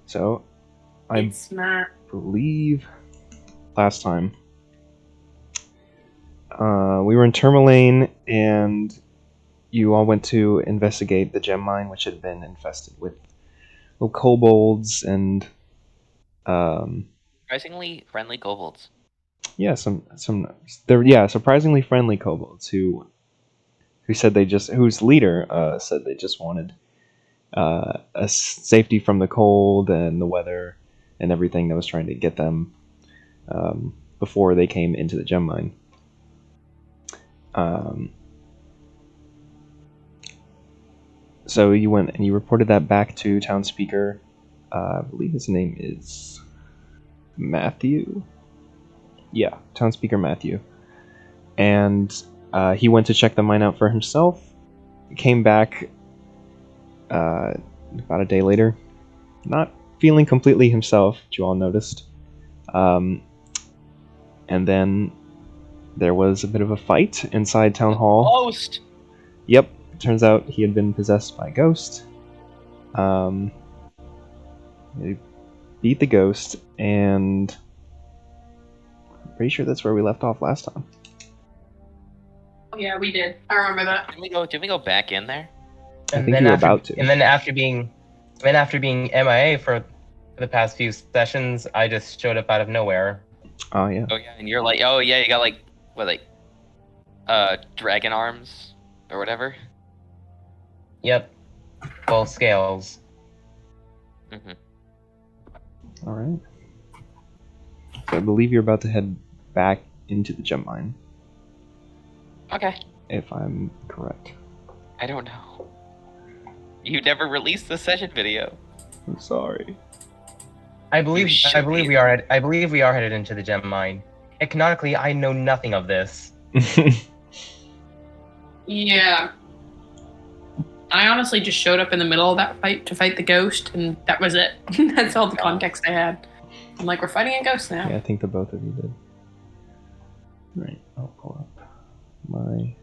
So, I It's not. believe last time we were in Termalaine, and you all went to investigate the gem mine, which had been infested with kobolds and Surprisingly friendly kobolds. yeah, they're surprisingly friendly kobolds who said whose leader said they just wanted safety from the cold and the weather and everything that was trying to get them before they came into the gem mine. So you went and you reported that back to town speaker. I believe his name is Matthew. Yeah, town speaker Matthew. And he went to check the mine out for himself. Came back about a day later, not feeling completely himself, which you all noticed. And then there was a bit of a fight inside town hall. Ghost. Yep, turns out he had been possessed by a ghost. He beat the ghost, and I'm pretty sure that's where we left off last time. Yeah, we did. I remember that. Did we go back in there? I think you were about to. And then after being MIA for the past few sessions, I just showed up out of nowhere. Oh yeah. Oh yeah, and you're like, oh yeah, you got like what, dragon arms or whatever. Yep, full scales. Mm-hmm. All right. So I believe you're about to head back into the gem mine, Okay. if I'm correct. I don't know. You never released the session video. I'm sorry. I believe we are headed into the gem mine. Canonically, I know nothing of this. Yeah. I honestly just showed up in the middle of that fight to fight the ghost, and that was it. That's all the context I had. I'm like, we're fighting a ghost now. Yeah, I think the both of you did. Right, I'll pull up my...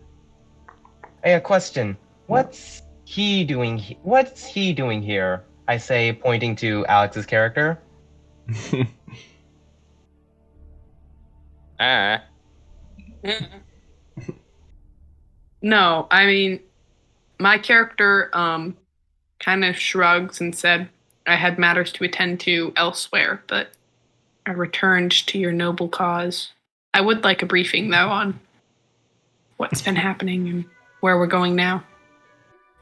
Hey, a question. What's he doing here? I say, pointing to Alex's character. No, I mean, my character kind of shrugs and said, I had matters to attend to elsewhere, but I returned to your noble cause. I would like a briefing, though, on what's been happening and where we're going now.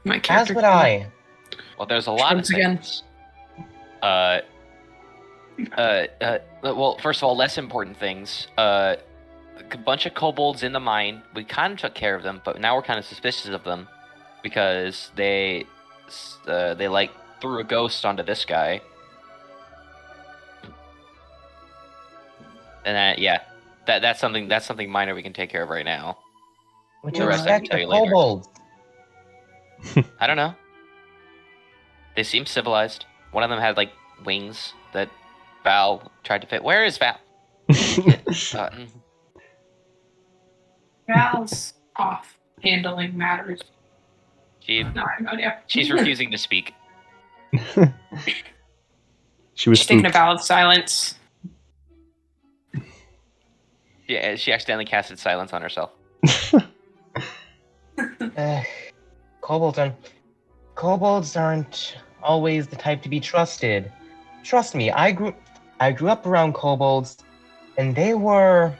My character. As would I. Well, there's a lot of things. Well, first of all, less important things. A bunch of kobolds in the mine. We kind of took care of them, but now we're kind of suspicious of them because they like threw a ghost onto this guy. And that's something minor we can take care of right now. What The you rest I can expect tell of you later. kobolds? I don't know. They seem civilized. One of them had like wings that Val tried to fit. Where is Val? Val's off handling matters. She's She's refusing to speak. She was She's taking a spooked. vow of silence. Yeah, she accidentally casted silence on herself. Kobolds aren't always the type to be trusted. Trust me, I grew up around kobolds, and they were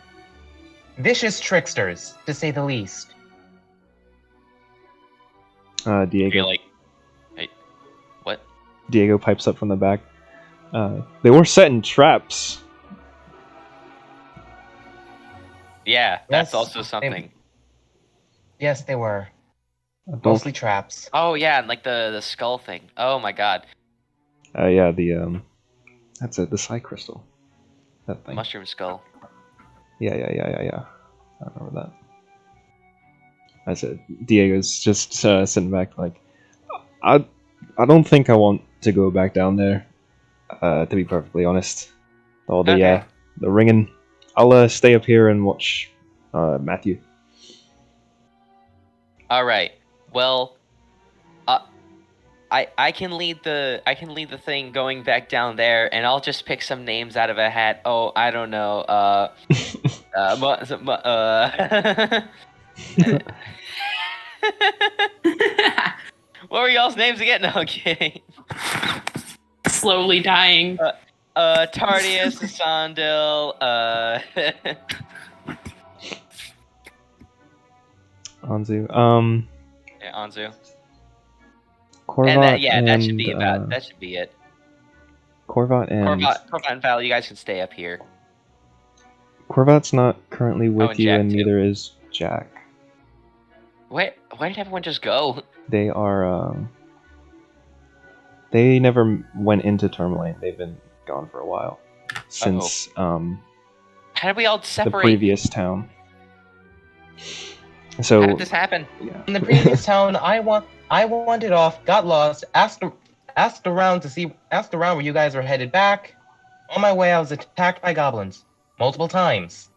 vicious tricksters, to say the least. Diego. You're like, hey, what? Diego pipes up from the back. They were setting traps. Yeah, that's Yes, also something. Yes, they were. Don't- Mostly traps. Oh yeah, and like the skull thing. Oh my god, Yeah, that's it. The psi crystal. That thing. mushroom skull. Yeah. I remember that. I said Diego's just sitting back like, I don't think I want to go back down there. To be perfectly honest, all the Okay. the ringing. I'll stay up here and watch Matthew. All right. Well, I can lead the thing going back down there, and I'll just pick some names out of a hat. Oh, I don't know. What were y'all's names again? No, I'm kidding. Slowly dying. Tardius, Sandil, Anzu. yeah, Anzu. Korvat And that, yeah, and that should be it. Korvat and Korvat and Val, you guys can stay up here. Korvat's not currently with and you, Jack, and too. neither is Jack. Why did everyone just go? They are. They never went into Termalaine. They've been gone for a while since How did we all the separate? previous town. How So did this happen? yeah. In the previous town, I wandered off, got lost, asked around where you guys were headed back. On my way, I was attacked by goblins multiple times.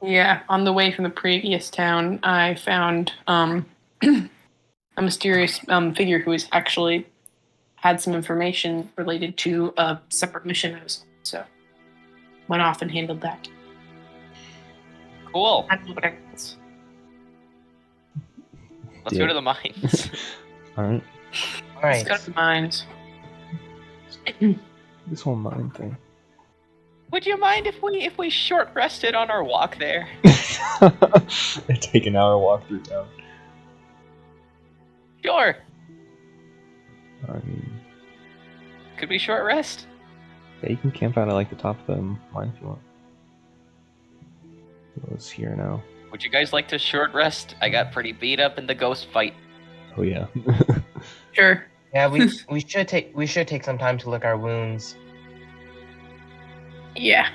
Yeah, on the way from the previous town, I found a mysterious figure who was actually had some information related to a separate mission I was on. So went off and handled that. Cool. I don't know what it is. Let's go to the mines. All right. All Let's right. go to the mines. This whole mine thing. Would you mind if we short rested on our walk there? Take an hour walk through town. Sure. I mean, Could we short rest? yeah, you can camp out at like the top of the mine if you want. It's here now. Would you guys like to short rest? I got pretty beat up in the ghost fight. Oh yeah. Sure. Yeah, we should take some time to lick our wounds. Yeah.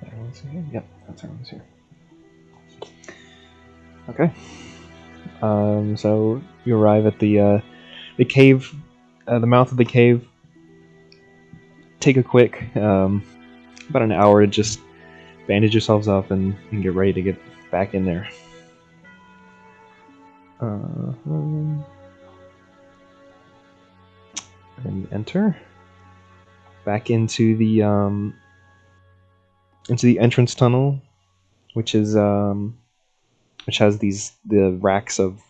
Everyone's here? Yep, that's everyone's here. Okay. So you arrive at the cave, the mouth of the cave. Take a quick, about an hour to just bandage yourselves up and get ready to get back in there. And enter back into the entrance tunnel, which is which has the racks of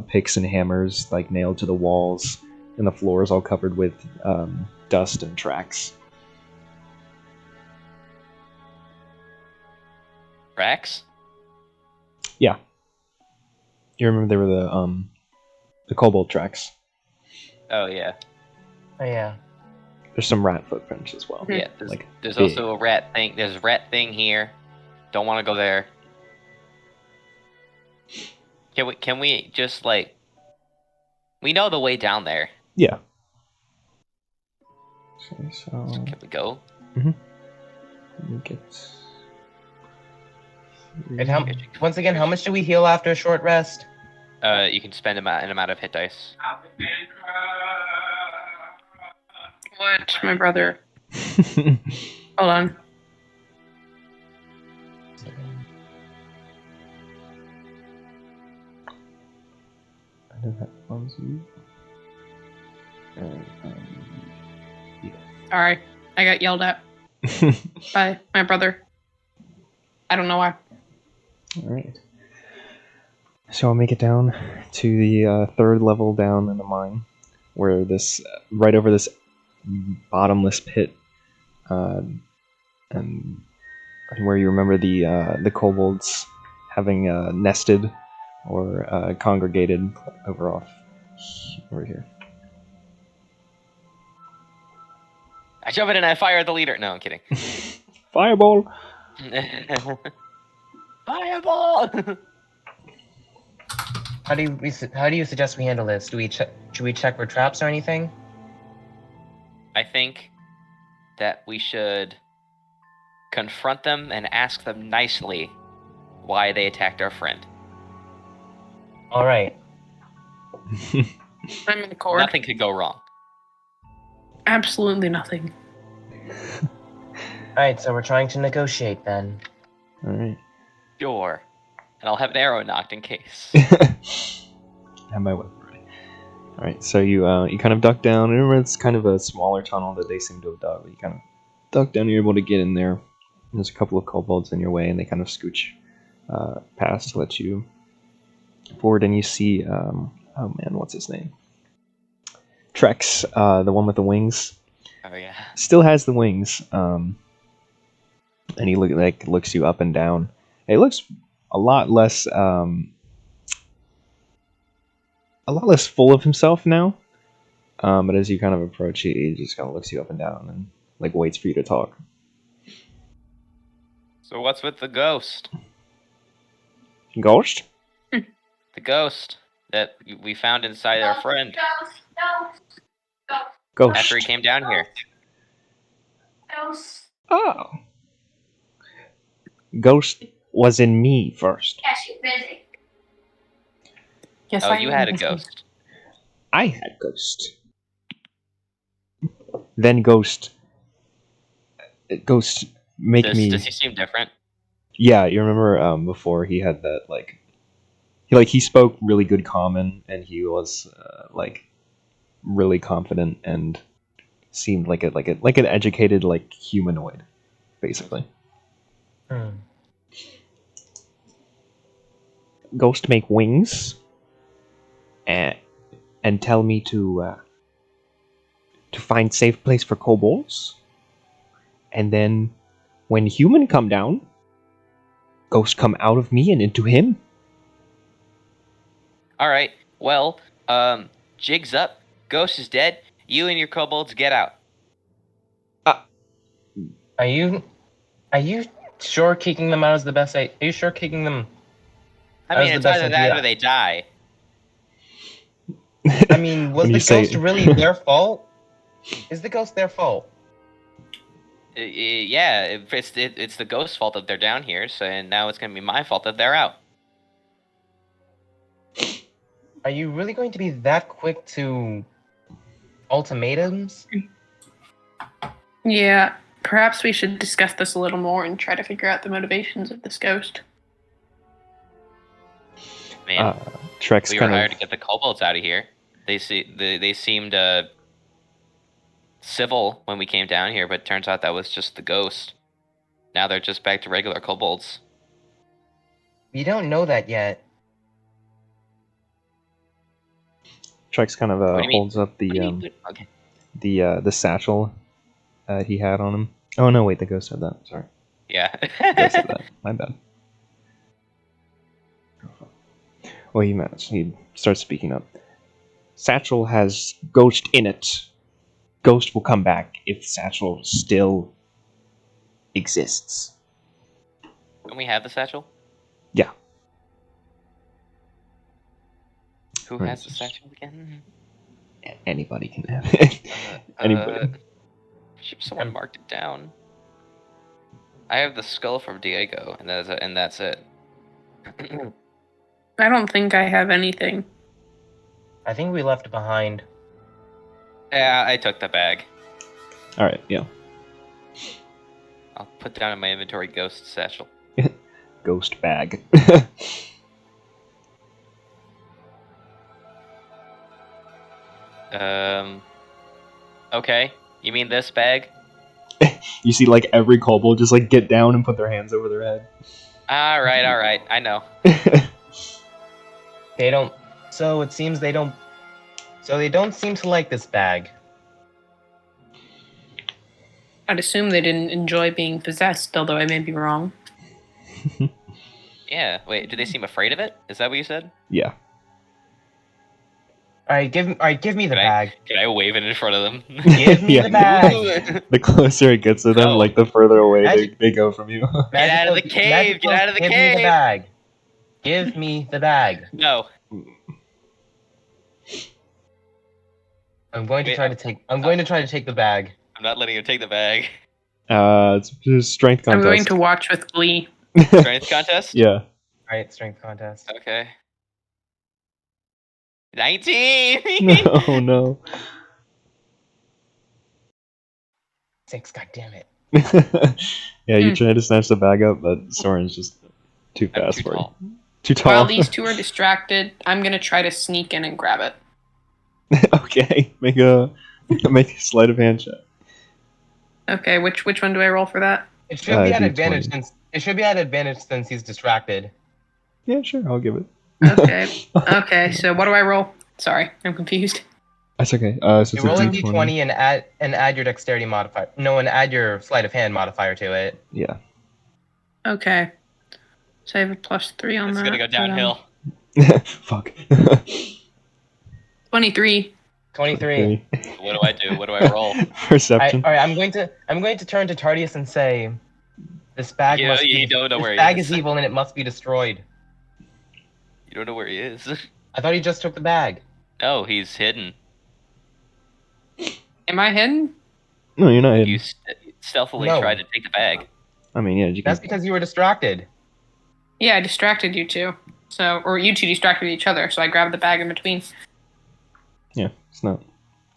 picks and hammers like nailed to the walls, and the floor is all covered with dust and tracks. Rax? Yeah, you remember they were the kobold tracks. Oh yeah. Oh yeah. There's some rat footprints as well. Yeah. There's big. also a rat thing. There's a rat thing here. Don't want to go there. Can we just like? We know the way down there. Yeah. Okay, so Can we go? let me get. And once again, how much do we heal after a short rest? You can spend an amount of hit dice. What, my brother? Hold on. I know that one's you. Sorry, I got yelled at by my brother. I don't know why. Alright. So I'll make it down to the third level down in the mine, where this, right over this bottomless pit, and where you remember the kobolds having nested or congregated over here. I jump in and I fire at the leader. No, I'm kidding. Fireball! Fireball! How do you suggest we handle this? Should we check for traps or anything? I think that we should confront them and ask them nicely why they attacked our friend. All right. I'm in the cord. Nothing could go wrong. Absolutely nothing. All right. So we're trying to negotiate then. Alright. Sure. And I'll have an arrow knocked in case. Have my weapon ready. All right, so you kind of duck down. Remember, it's kind of a smaller tunnel that they seem to have dug. But you kind of duck down. You're able to get in there. There's a couple of kobolds in your way, and they kind of scooch past to let you forward. And you see, oh man, what's his name? Trex, the one with the wings. Oh yeah. Still has the wings. And he looks you up and down. It looks a lot less full of himself now. But as you kind of approach, he just kind of looks you up and down and like waits for you to talk. So what's with the ghost? Ghost? The ghost that we found inside our friend Ghost. after he came down here. Oh. Ghost was in me first. Yes, Oh, I you am had a busy. ghost. I had Ghost. Then Ghost make me. Does he seem different? Yeah, you remember before he had that he spoke really good common and he was really confident and seemed like an educated humanoid, basically. Ghost make wings and tell me to find safe place for kobolds, and then when human come down, Ghost come out of me and into him. All right. Well, jig's up. Ghost is dead. You and your kobolds get out. Are you sure kicking them out is the best? Are you sure kicking them? I That was mean, the it's best either that idea. or they die. I mean, was When the you say- ghost really their fault? Is the ghost their fault? Yeah, it's the ghost's fault that they're down here, so and now it's gonna be my fault that they're out. Are you really going to be that quick to ultimatums? Yeah, perhaps we should discuss this a little more and try to figure out the motivations of this ghost. Man, Trex we were kind hired of to get the kobolds out of here. They seemed civil when we came down here, but it turns out that was just the ghost. Now they're just back to regular kobolds. You don't know that yet. Trex kind of What do you mean? holds up What do you the mean? Okay. the satchel he had on him. Oh no, wait, the ghost had that. Sorry, Yeah. ghost had that. My bad. Well, he starts speaking up. Satchel has ghost in it. Ghost will come back if Satchel still exists. Can we have the satchel? Yeah. Who Right. has the satchel again? Anybody can have it. Anybody. Someone marked it down. I have the skull from Diego, and that's it. I don't think I have anything. I think we left behind. Yeah, I took the bag. All right. Yeah. I'll put down in my inventory ghost satchel. Ghost bag. Okay. You mean this bag? You see, every kobold just get down and put their hands over their head. All right. I know. They don't. So it seems they don't. So they don't seem to like this bag. I'd assume they didn't enjoy being possessed, although I may be wrong. Yeah. Wait. Do they seem afraid of it? Is that what you said? Yeah. All right, give me the Can bag. Can I wave it in front of them? Give me Yeah. the bag. The closer it gets to them, No. the further away Magic- they go from you. Get out of the Magic cave, Magic get out of the give me cave. the bag. Give me the bag. No. I'm going to Wait, try to take. I'm going to try to take the bag. I'm not letting him take the bag. It's just strength contest. I'm going to watch with glee. Strength contest? Yeah. All right, strength contest. Okay. 19! Oh no. 6. God damn it. Yeah, you try to snatch the bag up, but Soren's just too I'm fast too for tall. you. Too tall. While these two are distracted, I'm gonna try to sneak in and grab it. Okay, make a sleight of hand check. Okay, which one do I roll for that? It should be at D20. advantage since he's distracted. Yeah, sure, I'll give it. Okay. Okay, so what do I roll? Sorry, I'm confused. That's okay. So it's You a roll a D20. d20 and add your dexterity modifier. No, and add your sleight of hand modifier to it. Yeah. Okay. So I have a +3 on It's that. gonna go but, downhill. Fuck. 23. 23. What do I do? What do I roll? Perception. All right, I'm going to turn to Tardius and say, this bag You must you be. don't know This where he bag is. is evil and it must be destroyed. You don't know where he is. I thought he just took the bag. No, he's hidden. Am I hidden? No, you're not hidden. You stealthily No. tried to take the bag. I mean, yeah, you can. That's because you were distracted. Yeah, I distracted you two. So, or you two distracted each other, so I grabbed the bag in between. Yeah, it's not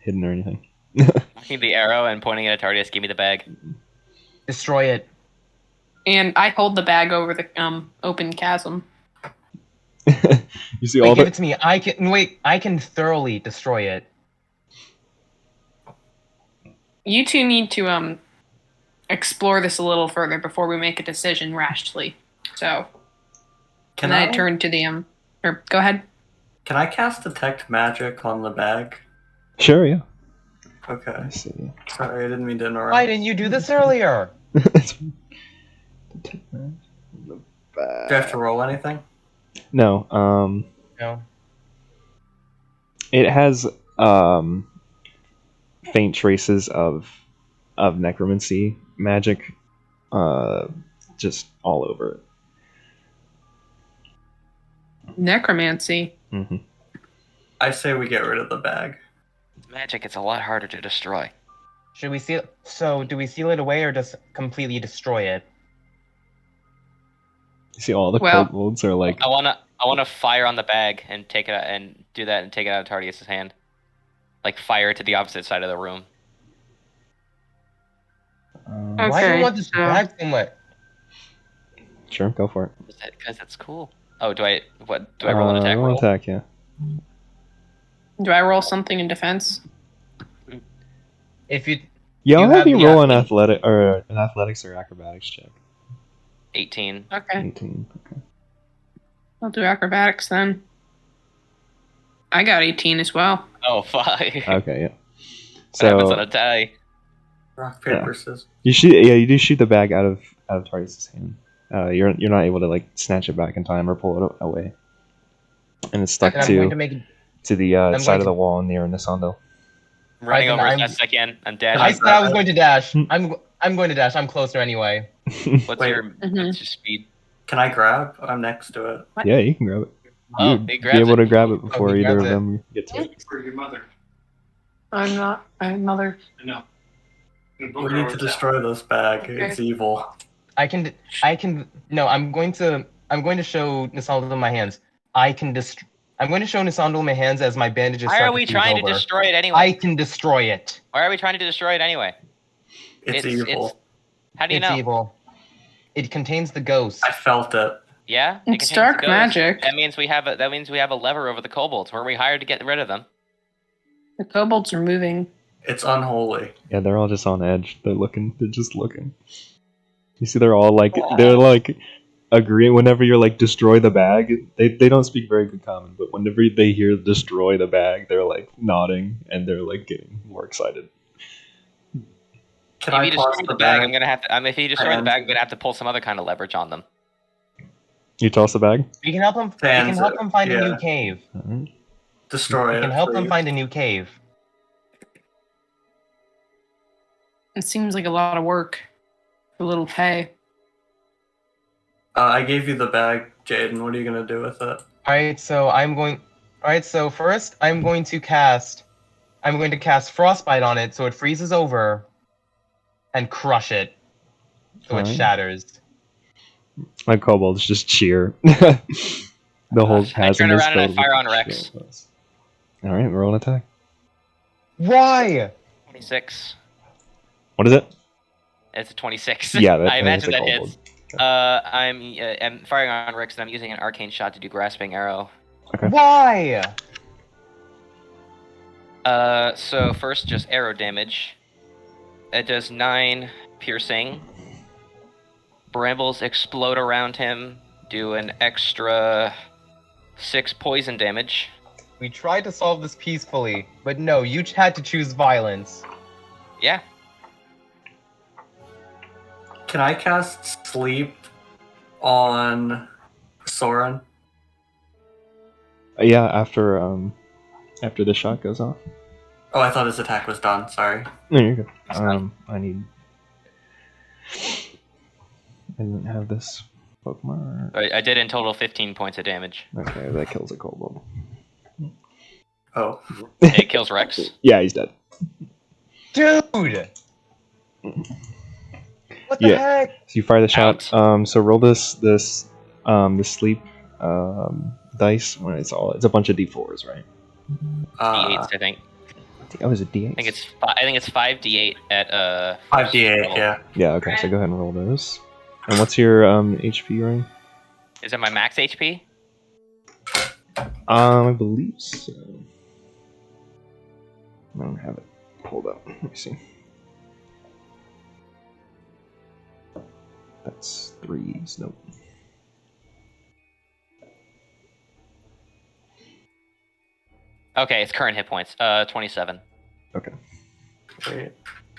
hidden or anything. Looking at the arrow and pointing it at Tardius, give me the bag. Destroy it. And I hold the bag over the open chasm. You see Wait, all give the. it to me. I can thoroughly destroy it. You two need to explore this a little further before we make a decision rashly. So, Can and then I I turn to the or go ahead. Can I cast detect magic on the bag? Sure, yeah. Okay. Let's see. Sorry, I didn't mean to interrupt. Why didn't you do this earlier? Detect magic. Do I have to roll anything? No, No. it has faint traces of necromancy magic, just all over Necromancy. it. Mm-hmm. I say we get rid of the bag. Magic, it's a lot harder to destroy. Should we seal? So, do we seal it away or just completely destroy it? You see, all the Well- kobolds are like. I wanna fire on the bag and take it out and do that and take it out of Tardius's hand. Like fire it to the opposite side of the room. Okay. Why do you want this so- bag so much? Sure, go for it. Because it's cool. Oh, do I roll an attack roll? roll? Attack, yeah. Do I roll something in defense? If you Yeah, I'll You have have you the roll an athlete- athletics or acrobatics check. 18. Okay. 18. Okay. I'll do acrobatics then. I got 18 as well. Oh, fuck. Okay, yeah. What happens on So a tie? Rock, paper, Yeah. scissors. you shoot. Yeah, you do shoot the bag out of Tardius' hand. You're not able to like snatch it back in time or pull it away, and it's stuck and I'm going to to make. the I'm side going of to- the wall near Nisando. I'm running then over as I'm- fast as I can. I'm I dashing. said I was going to dash. I'm going to dash. I'm closer anyway. What's Wait. your Mhm. what's your speed? Can I grab? I'm next to it. Yeah, you can grab it. Oh, You'd he be grabs able it. to grab it before he either grabs of it. them get to it. For your mother. I'm not. I'm mother. No. We need to destroy this bag. It's evil. I can. No, I'm going to show Nisandal my hands. I'm going to show Nisandal my hands as my bandages. Why start are we freeze trying to over. destroy it anyway? I can destroy it. Why are we trying to destroy it anyway? It's evil. How do you It's know? evil. It contains the ghost. I felt it. Yeah, It's contains dark the ghost. magic. That means we have a lever over the kobolds. Weren't we hired to get rid of them? The kobolds are moving. It's unholy. Yeah, they're all just on edge. They're looking. They're just looking. You see, they're all like they're like agreeing. Whenever you're like destroy the bag, they don't speak very good common, but whenever they hear destroy the bag, they're like nodding and they're like getting more excited. Can If I you toss destroy the the bag, bag? I'm gonna have to. If you destroy the bag, I'm gonna have to pull some other kind of leverage on them. You toss the bag. We can help them. We can help them find a new Yeah. cave. Alright. Destroy We it. can help them please. find a new cave. It seems like a lot of work for little pay. I gave you the bag, Jaden. What are you gonna do with it? All right, so first I'm going to cast frostbite on it so it freezes over, and crush it so it Alright. shatters. My kobolds just cheer. The whole I chasm turn is around and I filled fire with on Rex. shields. All right, roll an attack. Why? 26. What is it? It's a 26. Yeah, that I is imagine a that kobold. hits. I'm firing on Rix, and I'm using an arcane shot to do grasping arrow. Okay. Why? So first, just arrow damage. It does 9 piercing. Brambles explode around him, do an extra 6 poison damage. We tried to solve this peacefully, but no, you had to choose violence. Yeah. Can I cast sleep on Soren? Yeah, after the shot goes off. Oh, I thought his attack was done. Sorry. No, you're good. fine. I didn't have this Pokemon. I did in total 15 points of damage. Okay, that kills a kobold. Oh. It kills Rex. Yeah, he's dead. Dude! What the Yeah. heck? So you fire the shot. Out. So roll this sleep dice. When it's a bunch of d4s, right? D8s, I think. Oh, is it d8? I think it's 5d8 at 5d8, level. yeah. Yeah. Okay. So go ahead and roll those. And what's your HP, Ryan? Is it my max HP? I believe so. I don't have it pulled up. Let me see. That's 3s. Nope. Okay, it's current hit points. 27. Okay. Wait.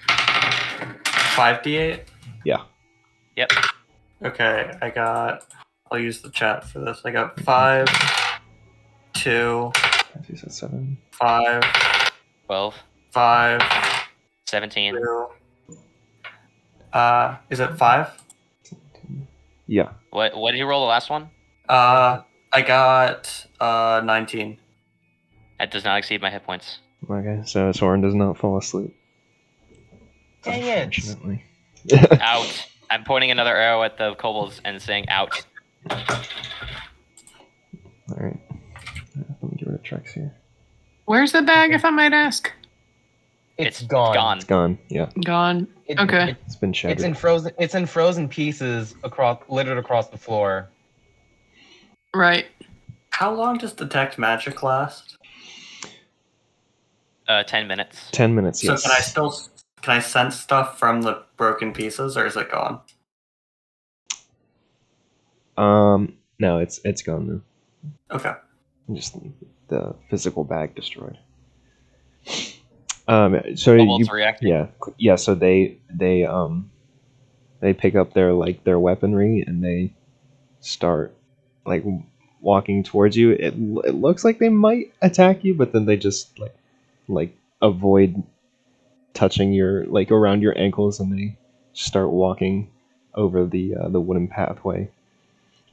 5d8? Yeah. Yep. Okay, I'll use the chat for this. I got 5, 2, You said 7. 5, 12. 5, 17. 2. Is it 5? Yeah. What did you roll the last one? I got 19. That does not exceed my hit points. Okay. So Soren does not fall asleep. Dang it. Unfortunately. Out. I'm pointing another arrow at the kobolds and saying out. All right. Let me get rid of Trex here. Where's the bag, if I might ask? It's gone. It's gone. Yeah. Gone. Okay. It's been shattered. It's in frozen pieces littered across the floor. Right. How long does Detect Magic last? 10 minutes. 10 minutes. So Yes. can I sense stuff from the broken pieces, or is it gone? No, it's gone now. Okay. Just the physical bag destroyed. So Kobolds you, reacting. yeah. So they pick up their weaponry and they start like walking towards you. It looks like they might attack you, but then they just like avoid touching your around your ankles, and they start walking over the wooden pathway.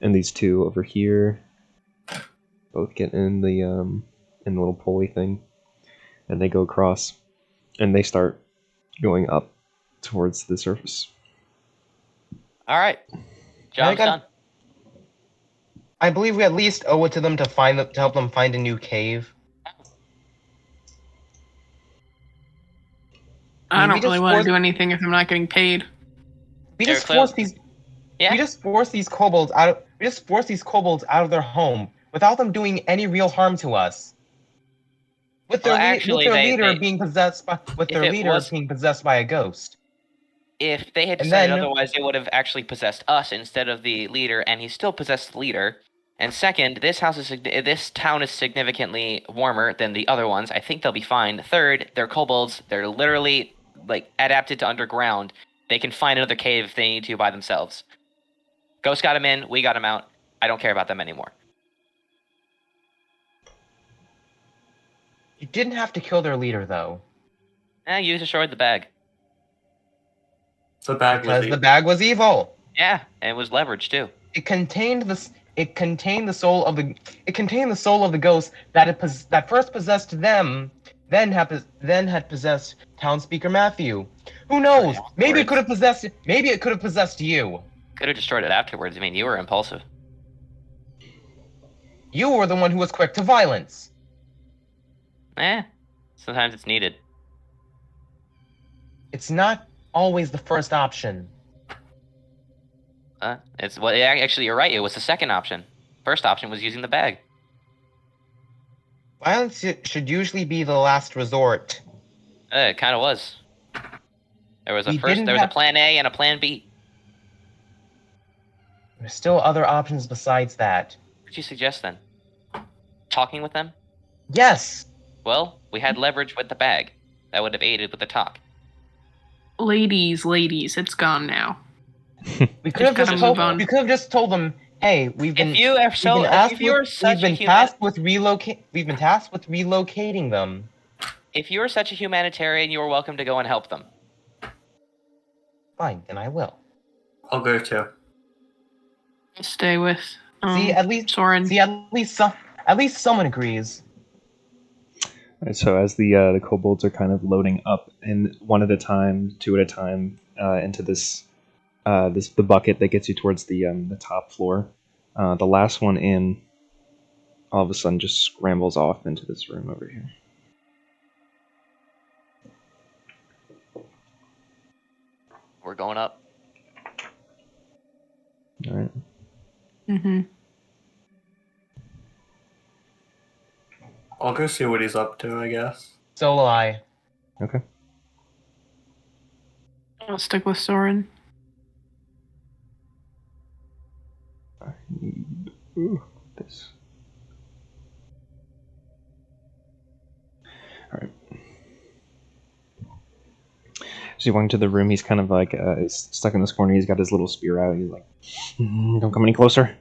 And these two over here both get in the little pulley thing, and they go across, and they start going up towards the surface. All right. Job's done. I believe we at least owe it to them to help them find a new cave. I we don't just really want to forced- do anything if I'm not getting paid. We They're just clear- forced these. Yeah. We just forced these kobolds out. We just forced these kobolds out of their home without them doing any real harm to us. With their, Well, actually, they- being possessed by being possessed by a ghost. If they had And decided then- otherwise, they would have actually possessed us instead of the leader, and he still possessed the leader. And second, this town is significantly warmer than the other ones. I think they'll be fine. Third, they're kobolds. They're literally adapted to underground. They can find another cave if they need to by themselves. Ghost got him in. We got him out. I don't care about them anymore. You didn't have to kill their leader, though, You destroyed the bag. The bag because was the bag was evil. Yeah, and it was leveraged too. It contained the soul of the ghost that first possessed them, then had possessed Townspeaker Matthew. Who knows? Maybe it could have possessed you. Could have destroyed it afterwards. I mean, you were impulsive. You were the one who was quick to violence. Sometimes it's needed. It's not always the first option. Actually, you're right. It was the second option. First option was using the bag. Violence should usually be the last resort. It kind of was. There was We didn't There was a have- plan A and a plan B. There's still other options besides that. What did you suggest then? Talking with them? Yes! Well, we had leverage with the bag. That would have aided with the talk. Ladies, it's gone now. We could have Just just gotta move on. we could have just told them, hey, we've been If you are so, we've been asked if you are with- such we've been a human, tasked with relocating them. if you are such a humanitarian, you are welcome to go and help them. Fine, then I will. I'll go too. Stay with See, at least Soren. at least someone agrees. Alright, so as the kobolds are kind of loading up, and one at a time, two at a time, into the bucket that gets you towards the top floor, the last one in, all of a sudden, just scrambles off into this room over here. We're going up. All right. Mm-hmm. I'll go see what he's up to, I guess. So will I. Okay. I'll stick with Soren. Ooh, this. All right. So you walk into the room. He's kind of like he's stuck in this corner. He's got his little spear out. He's like, "Don't come any closer."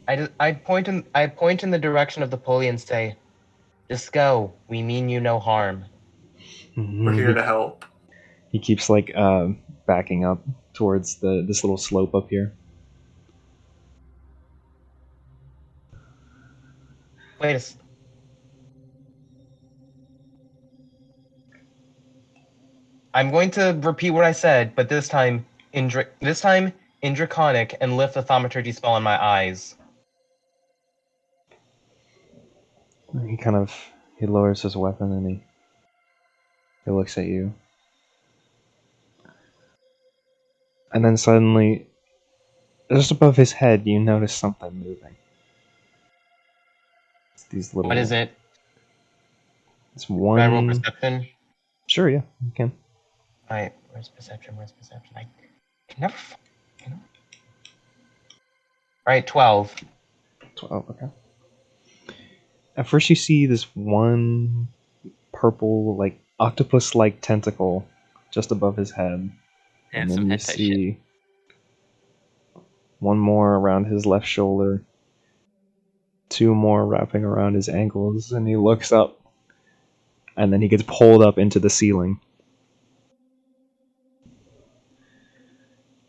I point in the direction of the pulley and say, "Just go. We mean you no harm." We're here to help. He keeps like backing up towards this little slope up here. Wait a s- I'm going to repeat what I said, but this time in Draconic, and lift the thaumaturgy spell on my eyes. He lowers his weapon and he looks at you. And then suddenly, just above his head, you notice something moving. It's these little. What is it? It's Can I roll one. perception? Sure, yeah, you can. Alright, where's perception? I can never. Alright, 12. 12, okay. At first, you see this one purple, like octopus-like tentacle just above his head, and some then you hentai shit. see one more around his left shoulder, two more wrapping around his ankles, and he looks up, and then he gets pulled up into the ceiling.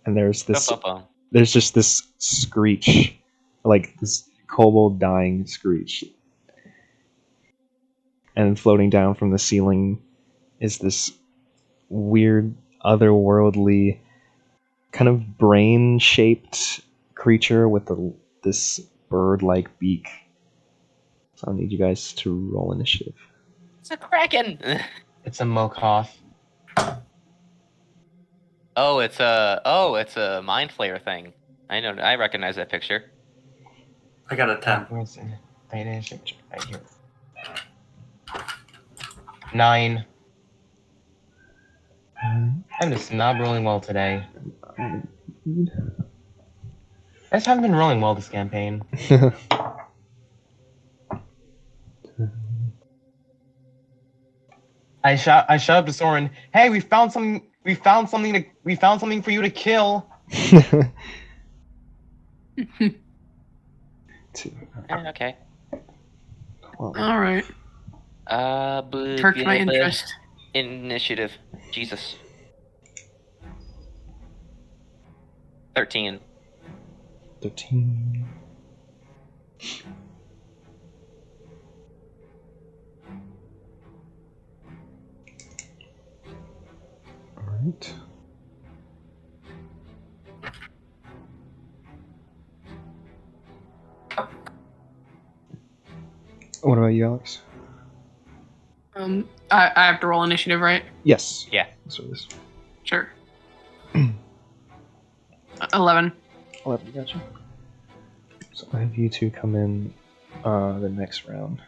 And there's just this screech, like this kobold dying screech. And floating down from the ceiling is this weird, otherworldly, kind of brain-shaped creature with this bird-like beak. So I'll need you guys to roll initiative. It's a kraken. It's a Mokoth. It's a mind flayer thing. I know. I recognize that picture. I got a 10. Where's it? Right here. 9. I'm just not rolling well today. I just haven't been rolling well this campaign. I shout up to Soren, "Hey, we found something for you to kill." Okay. Well, All right. Perked my interest. Initiative. Jesus. 13. 13. Alright. What about you, Alex? I have to roll initiative, right? Yes. Yeah. That's what it is. Sure. 11. 11, gotcha. So I have you two come in the next round.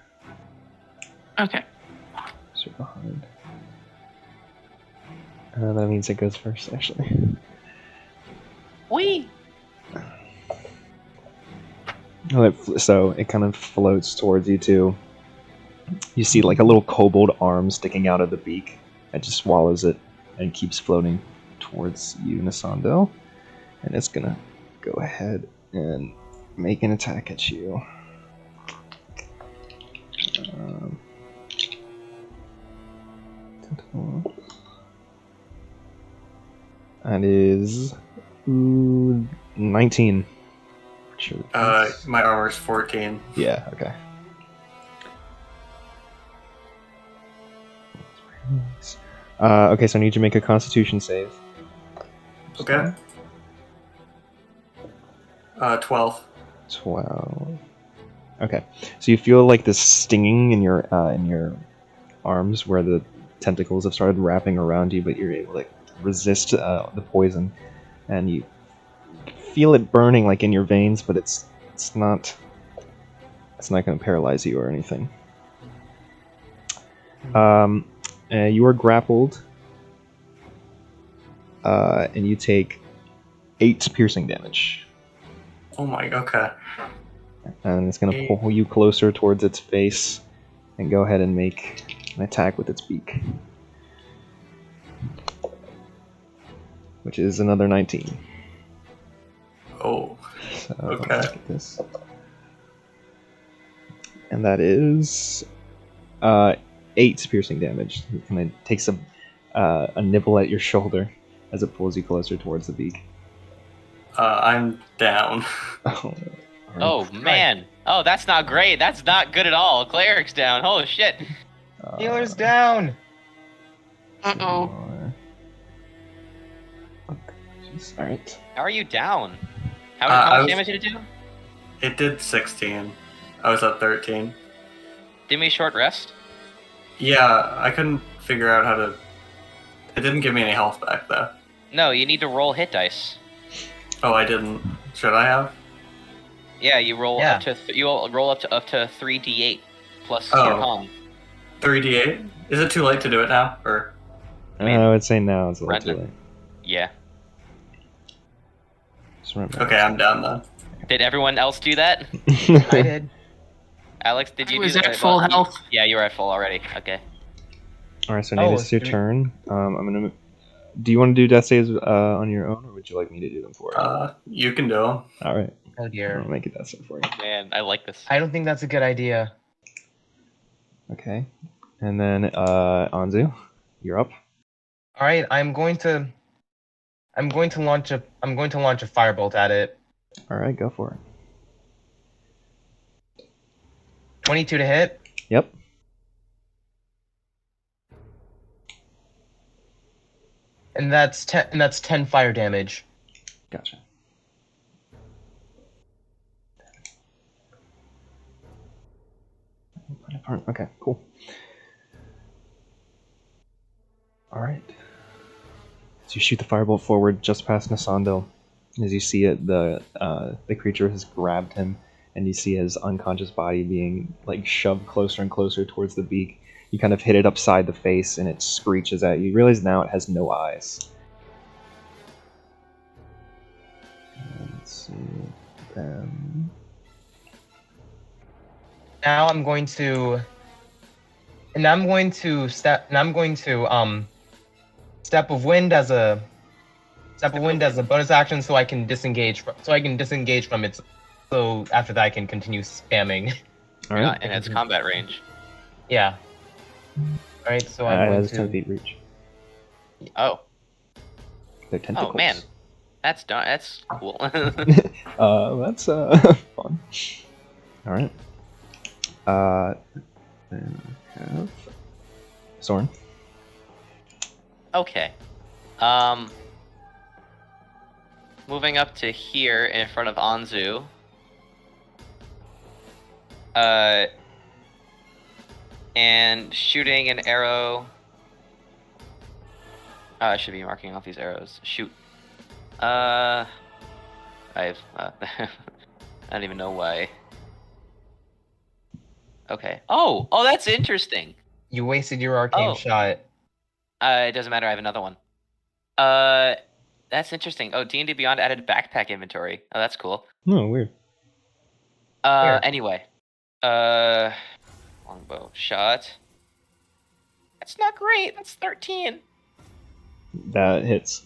Okay. So you're behind. That means it goes first, actually. Whee! So it kind of floats towards you two. You see like a little kobold arm sticking out of the beak. It just swallows it and keeps floating towards you, Nasando. And it's gonna go ahead and make an attack at you. That is 19. Sure. My armor's 14. Yeah, okay. Okay, so I need you to make a constitution save. Okay. 12. 12. Okay, so you feel like this stinging in your arms where the tentacles have started wrapping around you, but you're able to resist the poison, and you feel it burning like in your veins, but it's not going to paralyze you or anything. You are grappled, and you take 8 piercing damage. Oh my, okay. And it's going to pull you closer towards its face and go ahead and make an attack with its beak. Which is another 19. Oh, So, okay. let's get this. And that is 8 piercing damage. It kind of takes a nibble at your shoulder as it pulls you closer towards the beak. I'm down. Oh, man. Oh, that's not great. That's not good at all. Cleric's down. Holy shit. Healer's down! Uh-oh. Alright. How are you down? How I much was- damage did it do? It did 16. I was at 13. Give me a short rest. Yeah, I couldn't figure out how to... It didn't give me any health back, though. No, you need to roll hit dice. Oh, I didn't. Should I have? Yeah, you roll Yeah. up to roll up to 3d8 plus Oh. your con. 3d8? Is it too late to do it now? Or... I would say now it's a little too Random. late. Yeah. Just remember. Okay, I'm down then. Did everyone else do that? I did. Alex, did you I do was that? at full Well, health. Yeah, you were at full already. Okay. Alright, so Nate, it's your do we- turn. I'm gonna. Do you want to do death saves on your own, or would you like me to do them for you? You can do them. Alright, Oh dear. I'll make a death save for you. Man, I like this. I don't think that's a good idea. Okay. And then, Anzu, you're up. Alright, I'm going to launch a firebolt at it. Alright, go for it. 22 to hit. Yep. And that's 10 fire damage. Gotcha. Okay, cool. Alright. So you shoot the firebolt forward just past Nasando. As you see it, the creature has grabbed him, and you see his unconscious body being like shoved closer and closer towards the beak. You kind of hit it upside the face, and it screeches at you. You realize now it has no eyes. Let's see. Now I'm going to step of wind as a bonus action, so I can disengage from it. So after that, I can continue spamming. All You're right. not in its combat range. Yeah. All right. So It I'm going has 10 to. feet reach. Oh. They're tentacles. Oh man. That's cool. That's fun. All right. Then we have Soren. Okay. Moving up to here in front of Anzu. And shooting an arrow. I should be marking off these arrows. Shoot. I've I don't even know why. Okay. Oh, that's interesting. You wasted your arcane Oh. shot. It doesn't matter. I have another one. That's interesting. Oh, D&D Beyond added backpack inventory. Oh, that's cool. No, weird. Weird. Anyway, longbow shot. That's not great. That's 13. That hits.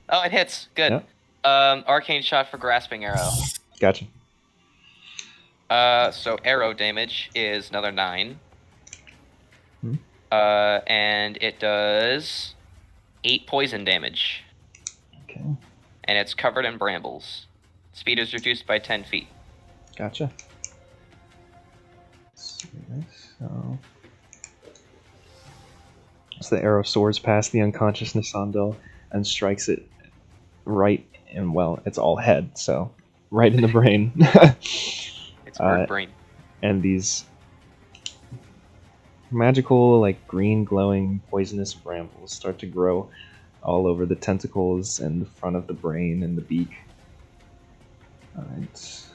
Oh, it hits. Good. Yep. Arcane shot for grasping arrow. Gotcha. So arrow damage is another 9. Hmm. And it does 8 poison damage. Okay. And it's covered in brambles. Speed is reduced by 10 feet. Gotcha. Let's see this. So the arrow soars past the unconscious Nisandel and strikes it right in, well, it's all head, so right in the brain. It's bird brain. And these magical, like green glowing poisonous brambles start to grow all over the tentacles and the front of the brain and the beak. Alright.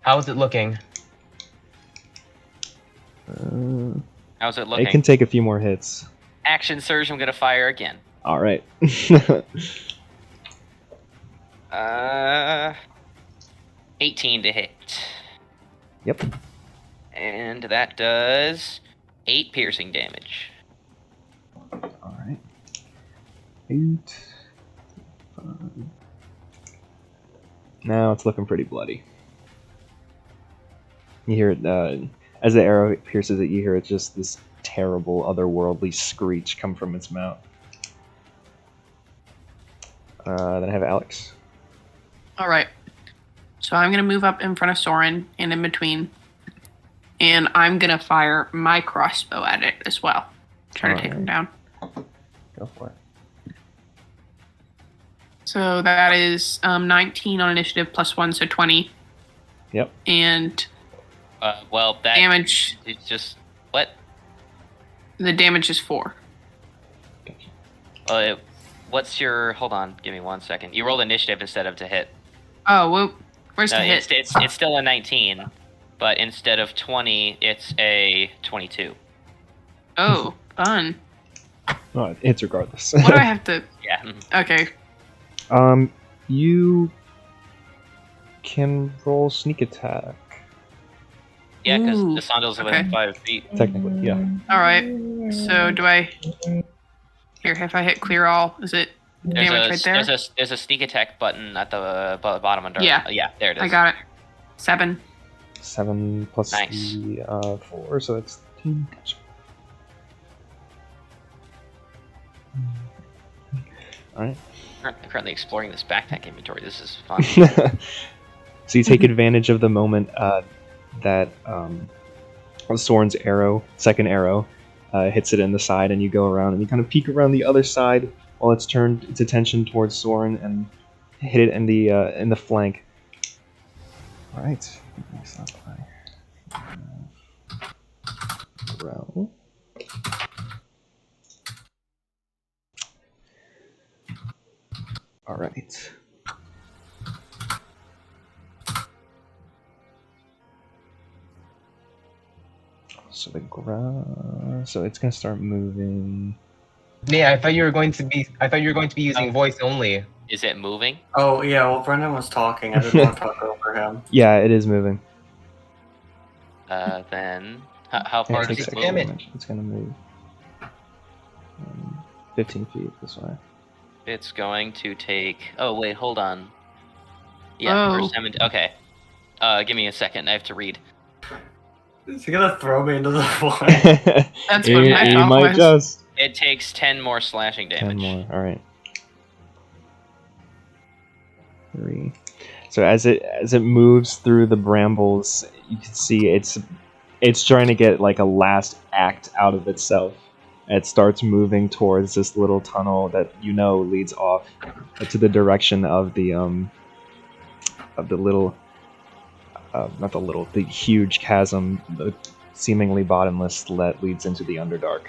How's it looking? How's it looking? It can take a few more hits. Action surge, I'm gonna fire again. Alright. 18 to hit. Yep. And that does 8 piercing damage. Alright. 8. 5. Now it's looking pretty bloody. You hear it, as the arrow pierces it, you hear it just this terrible, otherworldly screech come from its mouth. Then I have Alex. All right. So I'm going to move up in front of Soren and in between. And I'm going to fire my crossbow at it as well. Try to take him down. Go for it. So that is 19 on initiative plus 1, so 20. Yep. And well, that damage. It's just what? The damage is 4. Gotcha. What's your? Hold on, give me 1 second. You rolled initiative instead of to hit. Oh, well, where's No, the hit? it's still a 19, but instead of 20, it's a 22. Oh, fun. Oh, it hits regardless. What do I have to... Yeah. Okay. You can roll sneak attack. Yeah, because Ooh, the Sandel's within okay. 5 feet. Technically, yeah. All right. So do I... Here, if I hit clear all, is it damage right there? There's a sneak attack button at the bottom under. Yeah. Yeah, there it is. I got it. 7. 7 plus Nice. the 4, so that's 13. Gotcha. Alright. I'm currently exploring this backpack inventory. This is fun. So you take advantage of the moment that Soren's arrow, second arrow, hits it in the side, and you go around and you kind of peek around the other side while it's turned its attention towards Soren and hit it in the flank. All right. Roll. All right. So so it's gonna start moving. Yeah, I thought you were going to be using voice only. Is it moving? Oh, yeah, well, Brendan was talking. I didn't want to talk over him. Yeah, it is moving. Then how far It does takes it extra move? damage. It's gonna move 15 feet this way. It's going to take. Oh wait, hold on. Yeah, Oh. for 7. Okay. Give me a second. I have to read. Is he gonna throw me into the void? That's what my he thought might was. just. It takes 10 more slashing 10 damage. more. All right. 3. So as it moves through the brambles, you can see it's trying to get like a last act out of itself. It starts moving towards this little tunnel that leads off to the direction of the little, the huge chasm, the seemingly bottomless that leads into the Underdark.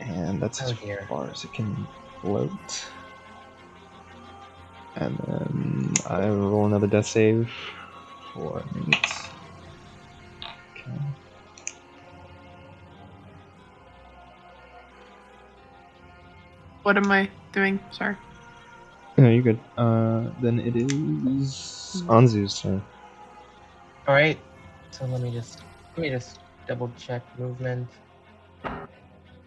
And that's as Oh, dear. far as it can float. And then I roll another death save for Nate. Okay. What am I doing? Sorry. No, you're good. Then it is Anzu's turn. All right. So let me just double check movement.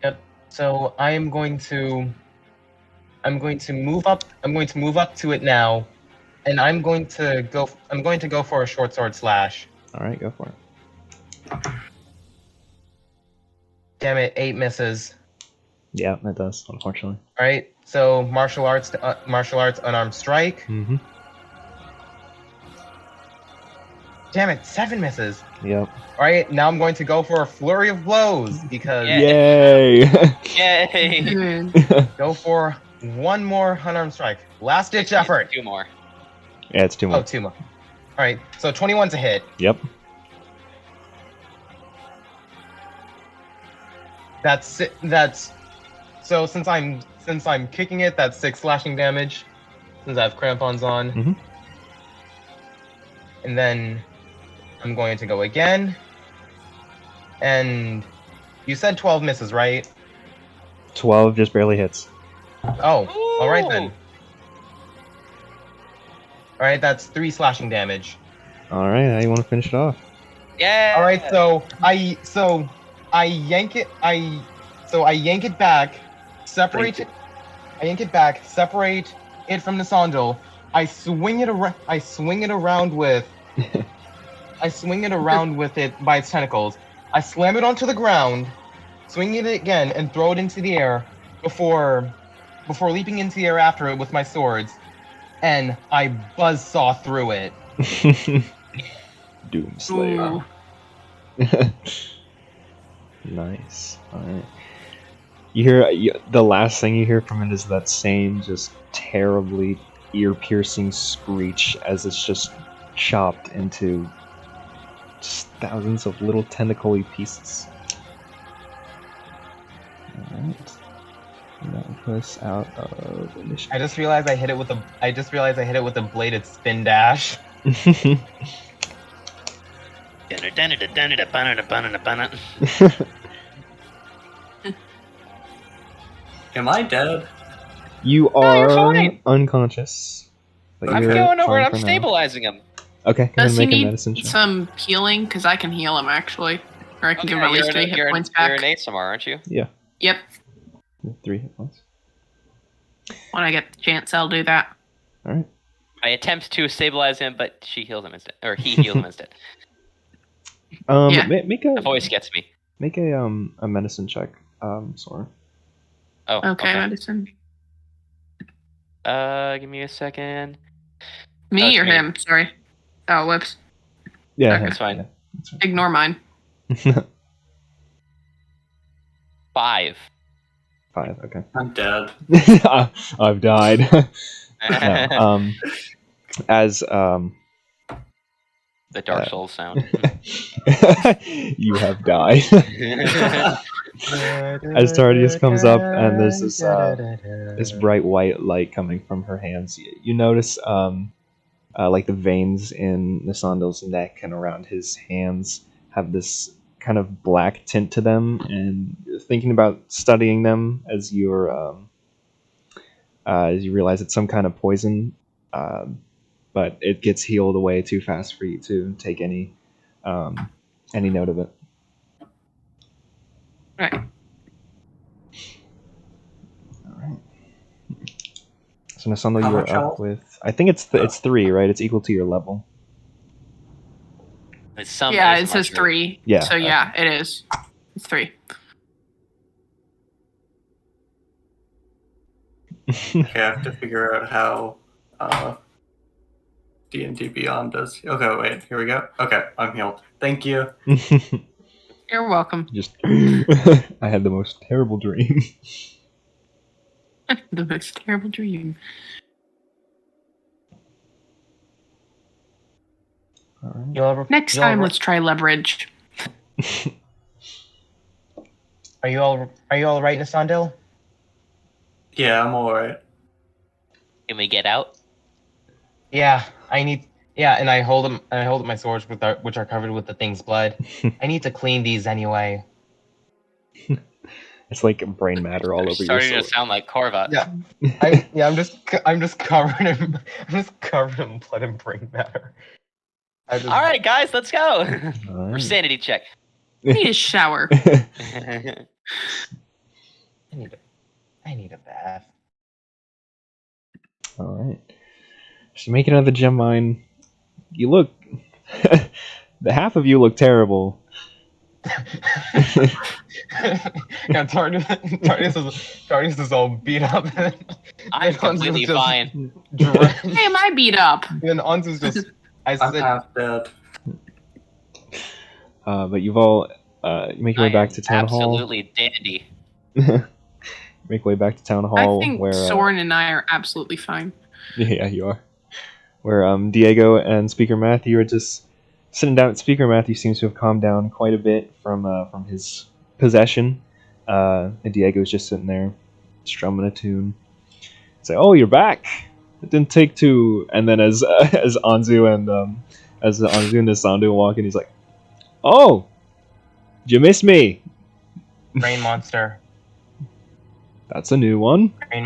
Yep. So I'm going to move up. I'm going to move up to it now, and I'm going to go for a short sword slash. All right, go for it. Damn it, 8 misses. Yeah, that does, unfortunately. All right. So martial arts unarmed strike. Mm-hmm. Damn it, 7 misses. Yep. All right. Now I'm going to go for a flurry of blows because Yeah. Yay! Yay! go for one more unarmed strike. Last ditch effort. 2 more. Yeah, it's 2 more. Oh, 2 more. All right. So 21's a hit. Yep. That's so since I'm kicking it, that's 6 slashing damage. Since I have crampons on. Mhm. And then I'm going to go again. And you said 12 misses, right? 12 just barely hits. Oh, all right then. Ooh. All right, that's 3 slashing damage. All right, how you want to finish it off? Yeah. All right, so I yank it. I yank it back, separate it. I yank it back, separate it from the sondel. I swing it around. I swing it around with it by its tentacles. I slam it onto the ground, swing it again, and throw it into the air before leaping into the air after it with my swords. And I buzzsaw through it. Doomslayer. Ooh. Nice. All right. The last thing you hear from it is that same just terribly ear-piercing screech as it's just chopped into just thousands of little tentacle-y pieces. All right. That puts us out of initiative. I just realized I hit it with a bladed spin dash. Am I dead? You No, you're are fine. unconscious. But I'm you're going over fine and I'm for now. stabilizing him. Okay, go ahead Does and he make a need medicine check. some healing? Because I can heal him, actually. Or I can give him at least 3 hit points You're back. an ASMR, aren't you? Yeah, Yep. 3 hit points. When I get the chance, I'll do that. All right. I attempt to stabilize him, but she heals him instead, or he heals him instead. Yeah. Make The a voice gets me. make a medicine check, Sora. Oh, Okay, medicine. Give me a second. Me it's or me. him? Sorry. Oh, whoops. Yeah, Okay. That's fine. Yeah, that's right. Ignore mine. 5. 5. Okay. I'm dead. I've died. No, as The Dark Souls sound. you have died. As Tardius comes up and there's this bright white light coming from her hands, you notice like the veins in Nasando's neck and around his hands have this kind of black tint to them, and you're thinking about studying them as you realize it's some kind of poison, but it gets healed away too fast for you to take any note of it. Right. All right. So Nasando, How you are much up health? with. I think it's 3, right? It's equal to your level. It's some Yeah, ASMR it says joke. 3. Yeah, So yeah, it is. It's 3. Okay, I have to figure out how D&D Beyond does. Okay, wait, here we go. Okay, I'm healed. Thank you. You're welcome. Just, I had the most terrible dream. The most terrible dream. All right. Next time, let's try leverage. Are you all right, Nasandil? Yeah, I'm alright. Can we get out? Yeah, I need. Yeah, and I hold them. I hold up my swords which are covered with the thing's blood. I need to clean these anyway. It's like brain matter all You're over your starting to sword. sound like Korvat. Yeah. I'm just covered in I'm just covered in blood and brain matter. I just, All right, guys, let's go. Alright. For sanity check. I need a shower. I need a bath. Alright. Just make it out of the gem mine. You look... the half of you look terrible. Yeah, Tardis is all beat up. I'm Anzu's completely just fine. drenched. Hey, am I beat up? And Anzu's just. I I'm said, half dead. But you've all... make your way I back am to Town Hall. absolutely dandy. Make your way back to Town I Hall, think where... Soren and I are absolutely fine. Yeah, you are. Where Diego and Speaker Matthew are just sitting down. Speaker Matthew seems to have calmed down quite a bit from his possession. And Diego's just sitting there, strumming a tune. Say, "Oh, you're back! It didn't take two." And then as Anzu and Sandu walk in, he's like, "Oh, did you miss me?" brain monster. That's a new one. Brain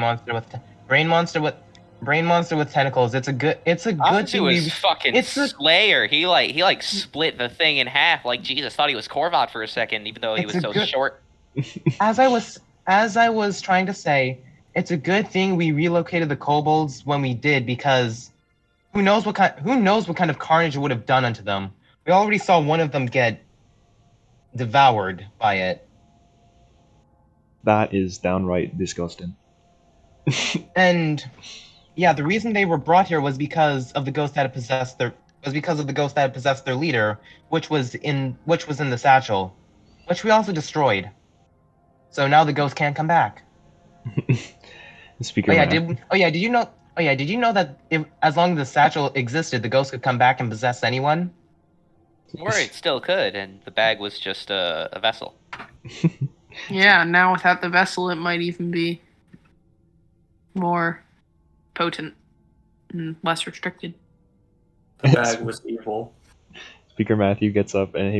monster with tentacles. It's a good Anzu thing was we. fucking it's a- Slayer. He like split the thing in half. Like Jesus, thought he was Korvat for a second, even though he It's was a so good- short. As I was trying to say, it's a good thing we relocated the kobolds when we did, because who knows what kind of carnage it would have done unto them. We already saw one of them get devoured by it. That is downright disgusting. And yeah, the reason they were brought here was because of the ghost that had possessed their leader, which was in the satchel, which we also destroyed. So now the ghost can't come back. Speaker Did you know that as long as the satchel existed, the ghost could come back and possess anyone? Or it still could, and the bag was just a vessel. Yeah, now without the vessel, it might even be more potent and less restricted. The bag was evil. Speaker Matthew gets up and he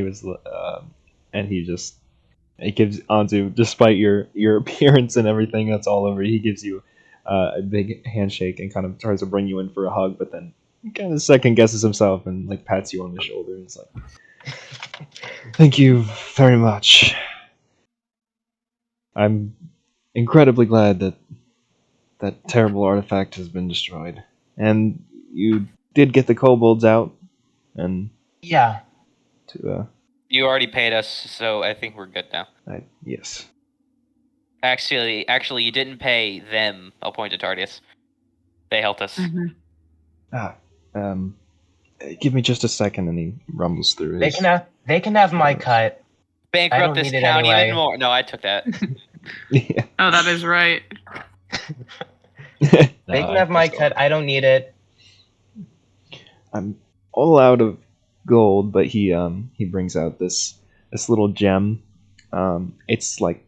gives Anzu, despite your appearance and everything that's all over, he gives you a big handshake and kind of tries to bring you in for a hug, but then kind of second guesses himself and like pats you on the shoulder and it's like, "Thank you very much. I'm incredibly glad that that terrible artifact has been destroyed, and you did get the kobolds out, and Yeah. to You already paid us, so I think we're good now. yes." Actually, you didn't pay them. I'll point to Tardius. They helped us. Give me just a second, and he rumbles through his... They can have my cut. I Bankrupt don't this need it town anyway. even more. No, I took that. Yeah. Oh, that is right. They can have my cut. I don't need it. I'm all out of gold, but he brings out this little gem. It's like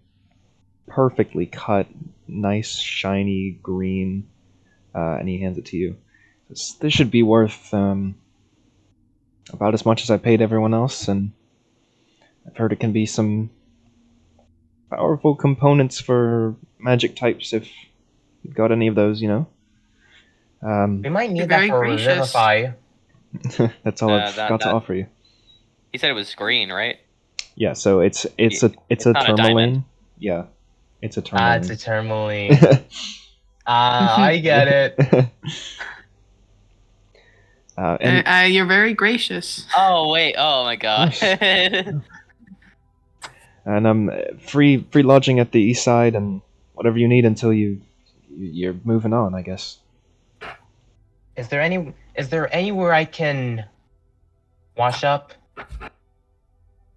perfectly cut, nice shiny green, and he hands it to you. This should be worth about as much as I paid everyone else, and I've heard it can be some powerful components for magic types if you've got any of those, you know. We might You're need that very for gracious. Revivify. That's all I've got to offer you. He said it was green, right? Yeah, so it's a not a diamond. termalaine. Yeah, it's a termalaine. It's a termalaine. I get it. And You're very gracious. Oh wait! Oh my god! and free lodging at the east side and whatever you need until you're moving on, I guess. Is there anywhere I can wash up?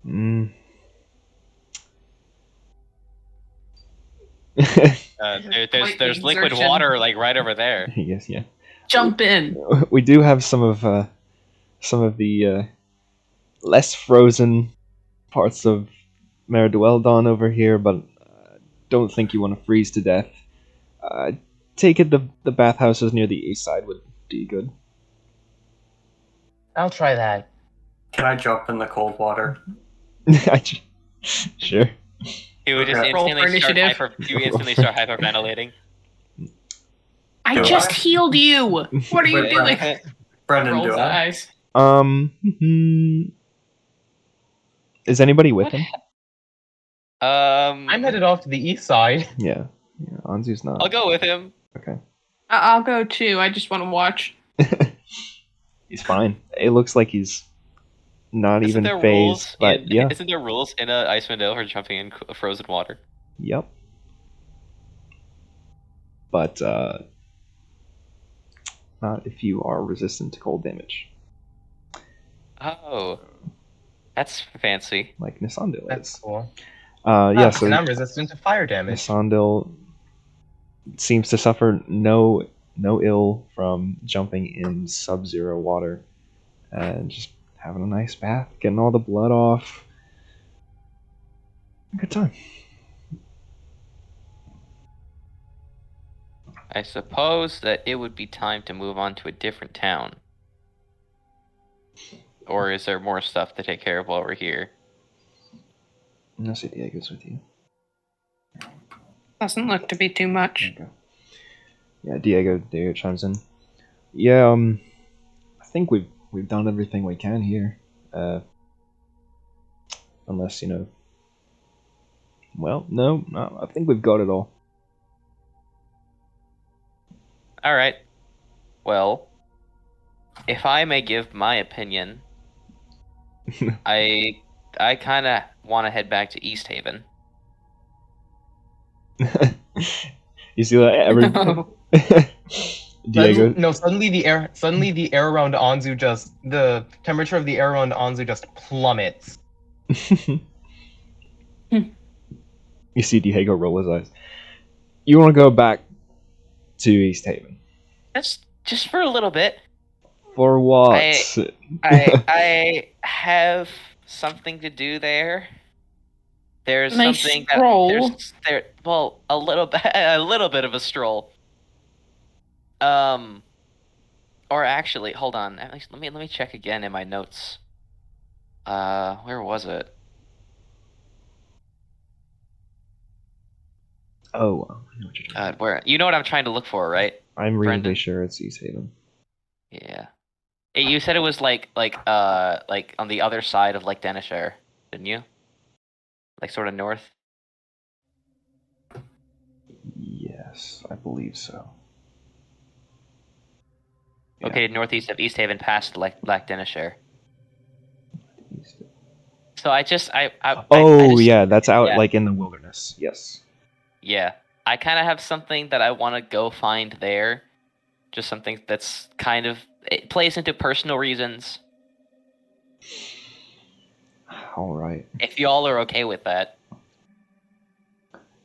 Mm. There's liquid Exertion. water like right over there. Yes, yeah. Jump in. We do have some of the less frozen parts of Meridueldon over here, but don't think you want to freeze to death. Take it the bathhouses near the east side would do you good. I'll try that. Can I jump in the cold water? Sure. He would just Okay. Roll for initiative. hyperventilating. I Do just I? healed you. What are you Wait, doing? Brendan, Rolls do I? eyes. Is anybody with him? I'm headed off to the east side. Yeah. Anzu's not. I'll go with him. Okay. I'll go too. I just want to watch. He's fine. It looks like he's not Isn't even there phased, rules but in, yeah. Isn't there rules in Icewind Dale for jumping in frozen water? Yep. But not if you are resistant to cold damage, Oh, that's fancy. like Nisandil That's is. cool. Yeah, so And I'm resistant to fire damage. Nisandil seems to suffer no ill from jumping in sub-zero water and just having a nice bath, getting all the blood off. Good time. I suppose that it would be time to move on to a different town. Or is there more stuff to take care of while we're here? No, see Diego's with you. Doesn't look to be too much. Okay. Yeah, Diego chimes in. Yeah, I think we've done everything we can here. Unless, well, no, I think we've got it all. Alright. Well, if I may give my opinion, I kind of want to head back to East Haven. You see that? Diego. No, suddenly the air around Anzu the temperature of the air around Anzu just plummets. You see Diego roll his eyes. You want to go back to East Haven? That's just for a little bit. For what? I have something to do there. There's Nice something stroll. well, a little bit of a stroll. Or actually, hold on. At least let me check again in my notes. Where was it? Oh, I know what you're talking about. Where you know what I'm trying to look for, right? I'm reasonably Brendan? sure it's East Haven. Yeah. You said it was like on the other side of Lake Denishire, didn't you? Like sort of north. Yes, I believe so. Yeah. Okay, northeast of East Haven, past Lake Denishire. East. So I just. Yeah, that's out yeah. like in the wilderness. Yes. Yeah, I kind of have something that I want to go find there. Just something that's kind of it plays into personal reasons. All right. If y'all are okay with that,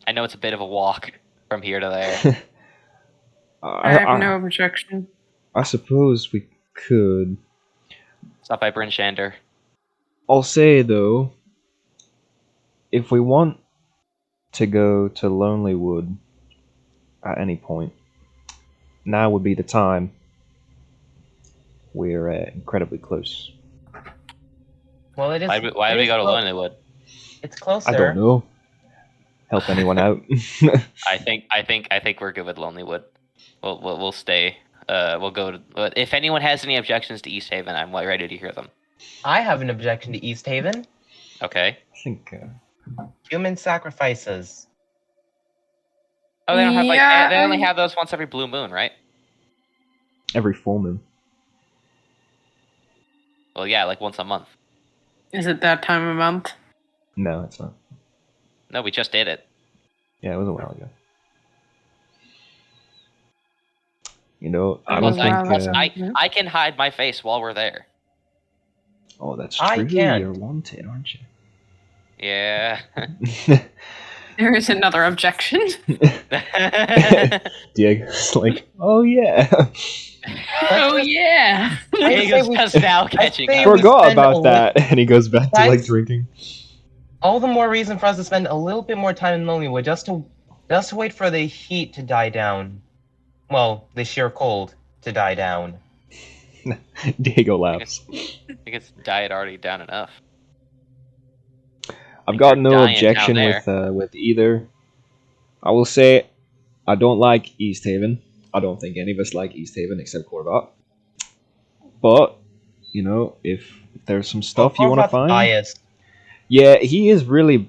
I know it's a bit of a walk from here to there. I have no objection. I suppose we could. Stop by Bryn Shander. I'll say though, if we want to go to Lonely Wood at any point, now would be the time. We're incredibly close. Well, it is. Why do we go to Lonelywood? It's closer. I don't know. Help anyone out? I think we're good with Lonelywood. We'll stay. We'll go to. If anyone has any objections to East Haven, I'm ready to hear them. I have an objection to East Haven. Okay. I think. Human sacrifices. Oh, they don't have Yeah, they only have those once every blue moon, right? Every full moon. Well, yeah, like once a month. Is it that time of month? No, it's not. No, we just did it. Yeah, it was a while ago. I don't Plus, think. I can hide my face while we're there. Oh, that's I true. can't. You're wanted, aren't you? Yeah. There is another objection. Diego's like, oh yeah. Oh yeah. Diego's just now catching say up. we Forgot spend about a that, and he goes back to like Guys? drinking. All the more reason for us to spend a little bit more time in Lonelywood, just to wait for the heat to die down. Well, the sheer cold to die down. Diego laughs. I think it's diet already down enough. I've got You're no dying objection down with either. I will say I don't like East Haven. I don't think any of us like East Haven except Corvat. But you know, if there's some stuff you want to Corvat's find, biased. yeah, he is really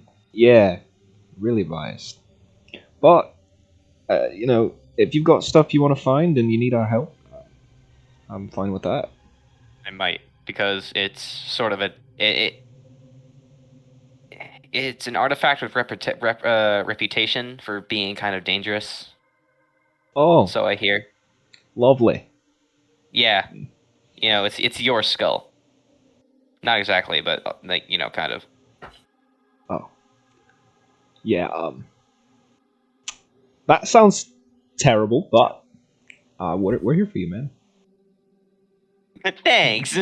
really biased. But you know, if you've got stuff you want to find and you need our help, I'm fine with that. I might, because it's sort of it's an artifact with reputation for being kind of dangerous. Oh, So I hear. lovely. Yeah, you know, it's your skull. Not exactly, but like, you know, kind of. Oh, yeah. That sounds terrible, but we're here for you, man. Thanks.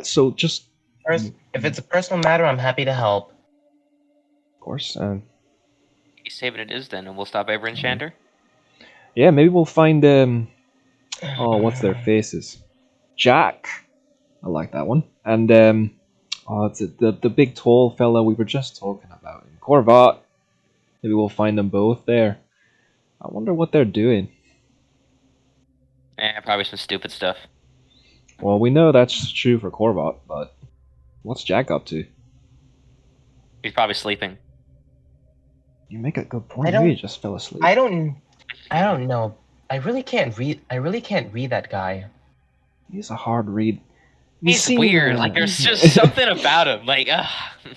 So just First, if it's a personal matter, I'm happy to help. of course, East Haven it is then, and we'll stop over in Shander. yeah, maybe we'll find oh, what's their faces? Jack. I like that one. And oh, it's the big tall fella we were just talking about in Corvat. Maybe we'll find them both there. I wonder what they're doing. Probably some stupid stuff. Well, we know that's true for Corvat, but what's Jack up to? He's probably sleeping. You make a good point. I don't- Maybe he just fell asleep. I don't know. I really can't read that guy. He's a hard read. He's weird. Like, there's just something about him. Like, ugh. Have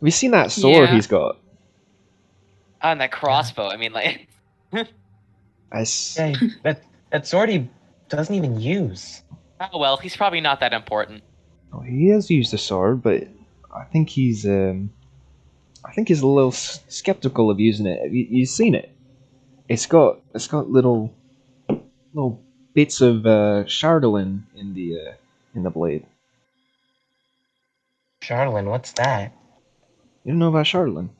you seen that sword Yeah. he's got? And that crossbow. I mean, like, Yeah, that sword he doesn't even use. oh well, he's probably not that important. Oh, he has used a sword, but I think he's a little skeptical of using it. You've seen it. It's got little bits of chardoline in the blade. Charlene, what's that? You don't know about chardoline?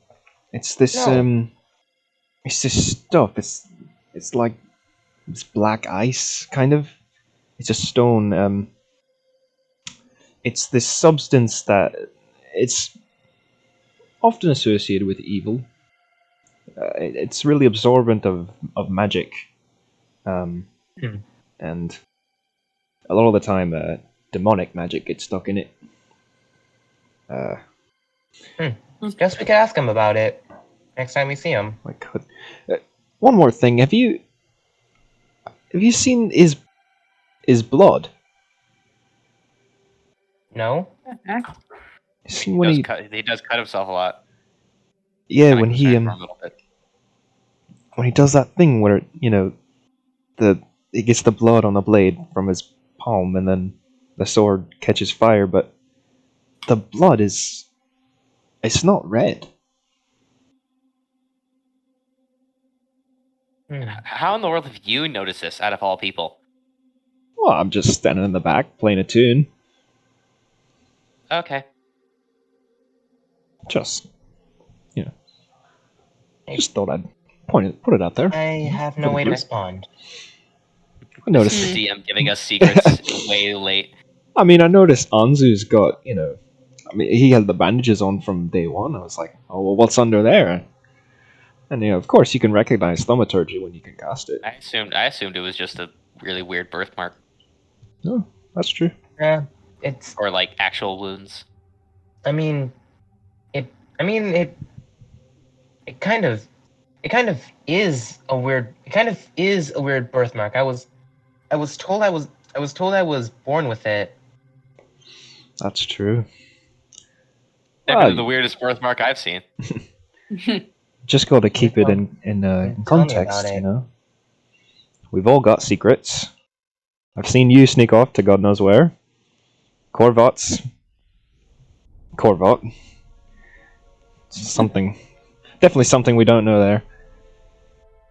It's this No. it's this stuff. It's like this black ice kind of. It's a stone. It's this substance that it's often associated with evil. It's really absorbent of magic, and a lot of the time, demonic magic gets stuck in it. Guess we could ask him about it next time we see him. My God. One more thing: have you seen his blood? No? Seen when He does cut himself a lot. yeah, Kinda when he concerned for him a little bit. when he does that thing where you know it gets the blood on the blade from his palm, and then the sword catches fire, but the blood it's not red. How in the world have you noticed this out of all people? Well, I'm just standing in the back playing a tune. Okay. Just just thought I'd put it out there. I have no way to respond. I noticed. This is the DM giving us secrets way late. I mean, I noticed Anzu's got I mean, he had the bandages on from day one. I was like, oh well, what's under there? And of course, you can recognize thaumaturgy when you can cast it. I assumed it was just a really weird birthmark, No, that's true. Yeah, it's. or like actual wounds. I mean, it kind of is a weird. It kind of is a weird birthmark. I was told I was born with it. That's true. Definitely the weirdest birthmark I've seen. Just got to keep it in Tell me context, about it. you know. We've all got secrets. I've seen you sneak off to God knows where. Corvat. Something, definitely something we don't know there.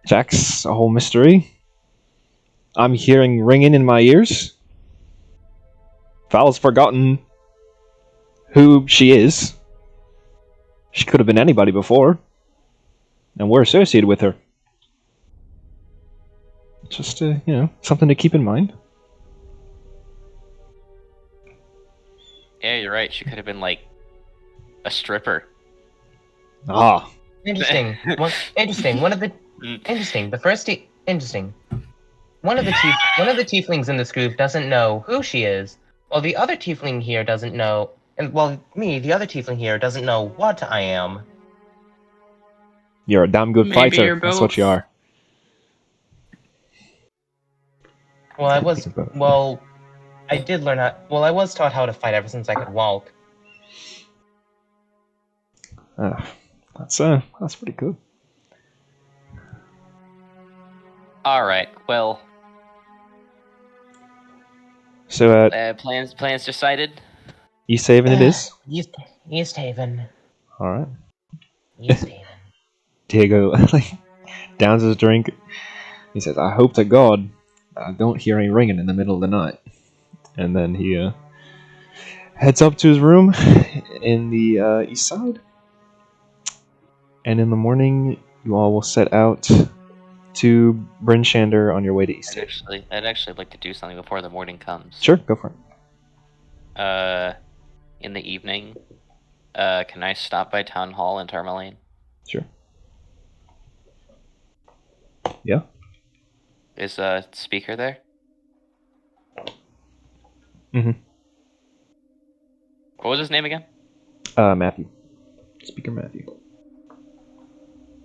Jack's a whole mystery. I'm hearing ringing in my ears. Val's forgotten who she is. She could have been anybody before. And we're associated with her. Just something to keep in mind. Yeah, you're right. She could have been like a stripper. Ah, Interesting. Interesting. Interesting. The first interesting. One of the tieflings in this group doesn't know who she is, while the other tiefling here doesn't know, and the other tiefling here doesn't know what I am. you're a damn good Maybe fighter. you're That's what both. you are. Well, I did learn how. Well, I was taught how to fight ever since I could walk. That's pretty good. All right. Well, So, plans decided. East Haven it is. East Haven. All right. East Haven. Diego downs his drink. He says, "I hope to God I don't hear any ringing in the middle of the night." And then he heads up to his room in the east side. And in the morning, you all will set out to Bryn Shander on your way to East Haven. I'd actually like to do something before the morning comes. Sure, go for it. In the evening, can I stop by Town Hall in Termalaine? Sure. Yeah. Is speaker there? Mm-hmm. What was his name again? Matthew. Speaker Matthew. Do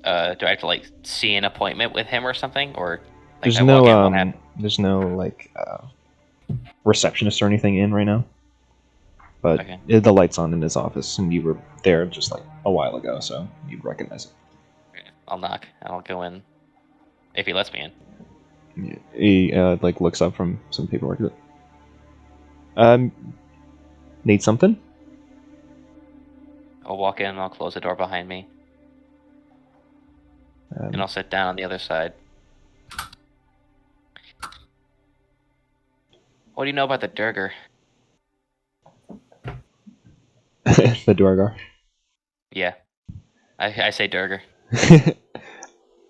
I have to see an appointment with him or something, or There's I no walk in, there's no receptionist or anything in right now. But okay. The light's on in his office, and you were there just a while ago, so you'd recognize it. I'll knock. I'll go in if he lets me in. He looks up from some paperwork. Need something? I'll walk in and I'll close the door behind me, and I'll sit down on the other side. What do you know about the Durgar? The Duergar. Yeah, I say Durgar.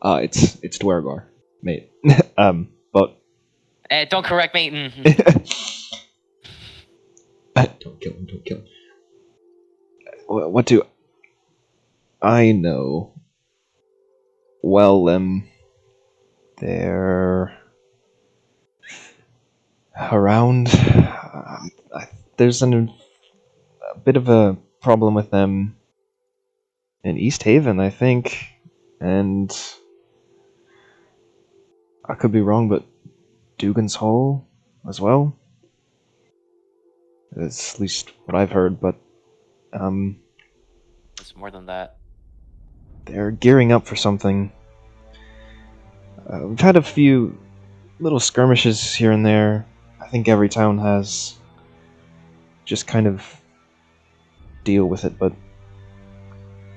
It's Duergar, mate. But Don't correct me. Don't kill him. Don't kill him. What do I know? Well, they're around. There's a bit of a problem with them in East Haven, I think, and I could be wrong, but Dugan's Hole as well. That's at least what I've heard, but It's more than that. they're gearing up for something. We've had a few little skirmishes here and there. I think every town has. Just kind of deal with it, but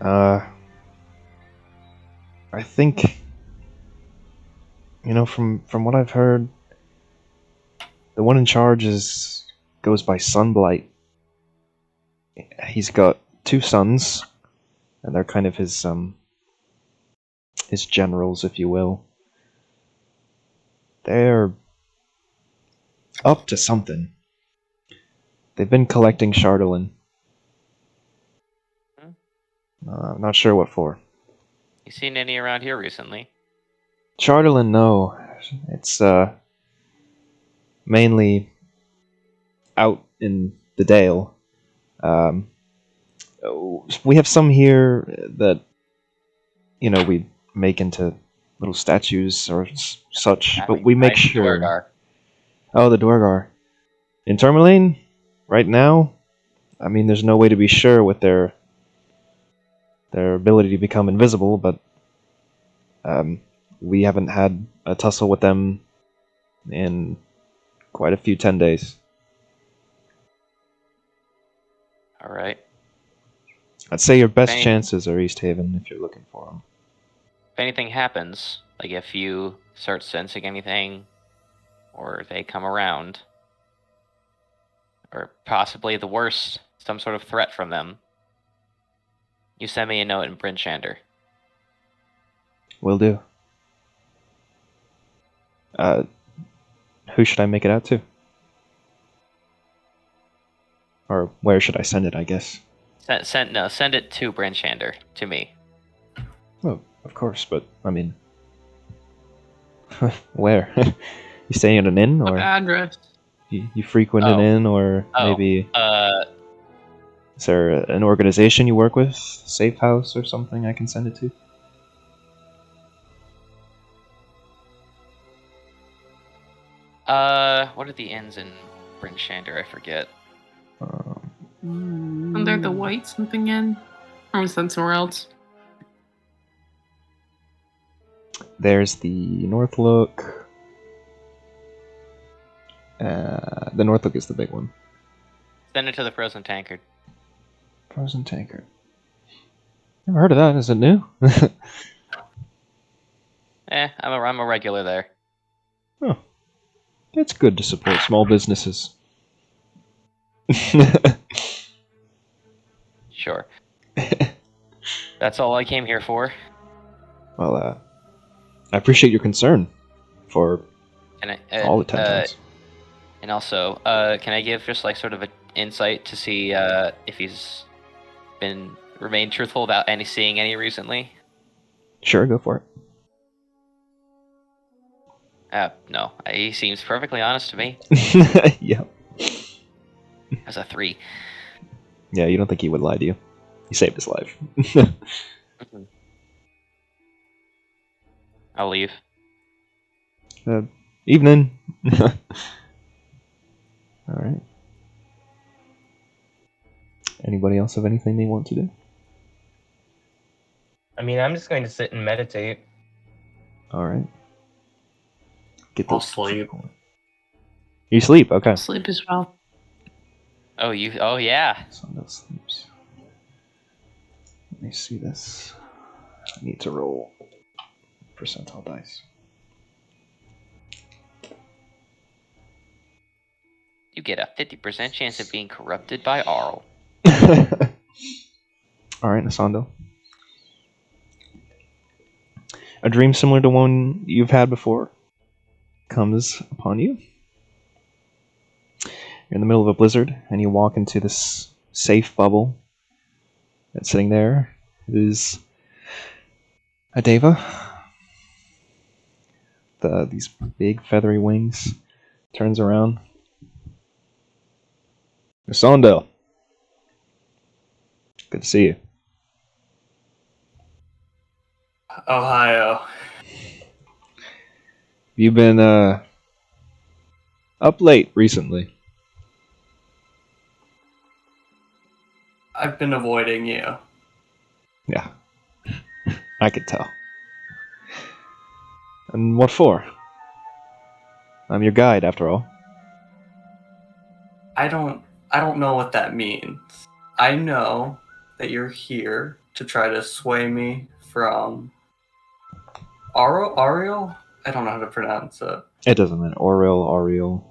I think from what I've heard, the one in charge goes by Sunblight. He's got 2 sons, and they're kind of his generals, if you will. They're up to something. They've been collecting Chardolin. I'm not sure what for. You seen any around here recently? Chardolin, no. It's mainly out in the Dale. We have some here that we make into little statues or such, but we make sure. Duergar. Oh, the Duergar. In Termalaine, right now, I mean, there's no way to be sure with their ability to become invisible, but we haven't had a tussle with them in quite a few 10 days. All right. I'd say your best chances are East Haven if you're looking for them. If anything happens, if you start sensing anything, or they come around, or possibly the worst, some sort of threat from them, you send me a note in Bryn Shander. Will do. Who should I make it out to? Or where should I send it, I guess? Send it to Branchander, to me. Oh, of course, but, I mean... where? You staying at an inn, What or address? you frequent an inn, or maybe... Is there an organization you work with? Safe House or something I can send it to? What are the inns in Branchander? I forget. Under the white something in? Or was that somewhere else? There's the Northlook. The Northlook is the big one. Send it to the Frozen Tankard. Frozen Tankard. Never heard of that. Is it new? I'm a regular there. Oh. It's good to support small businesses. Sure. That's all I came here for. Well, I appreciate your concern for all the Tentacles. And also, can I give just like sort of an insight to see if he's remained truthful about seeing any recently? Sure, go for No, he seems perfectly honest to me. it. Yeah. As a 3. Yeah, you don't think he would lie to you? He saved his life. I'll leave. Evening. Alright. Anybody else have anything they want to do? I mean, I'm just going to sit and meditate. Alright. I'll sleep. You sleep? Okay. Sleep as well. Oh, yeah. Sandal sleeps. Let me see this. I need to roll percentile dice. You get a 50% chance of being corrupted by Arl. Alright, Nasando. A dream similar to one you've had before comes upon you. You're in the middle of a blizzard, and you walk into this safe bubble that's sitting there. It is a Deva. These big feathery wings. Turns around. Nasando. Good to see you. Ohio. You've been up late recently. I've been avoiding you. Yeah, I could tell. And what for? I'm your guide, after all. I don't know what that means. I know that you're here to try to sway me from Ariel? I don't know how to pronounce it. It doesn't matter. Ariel.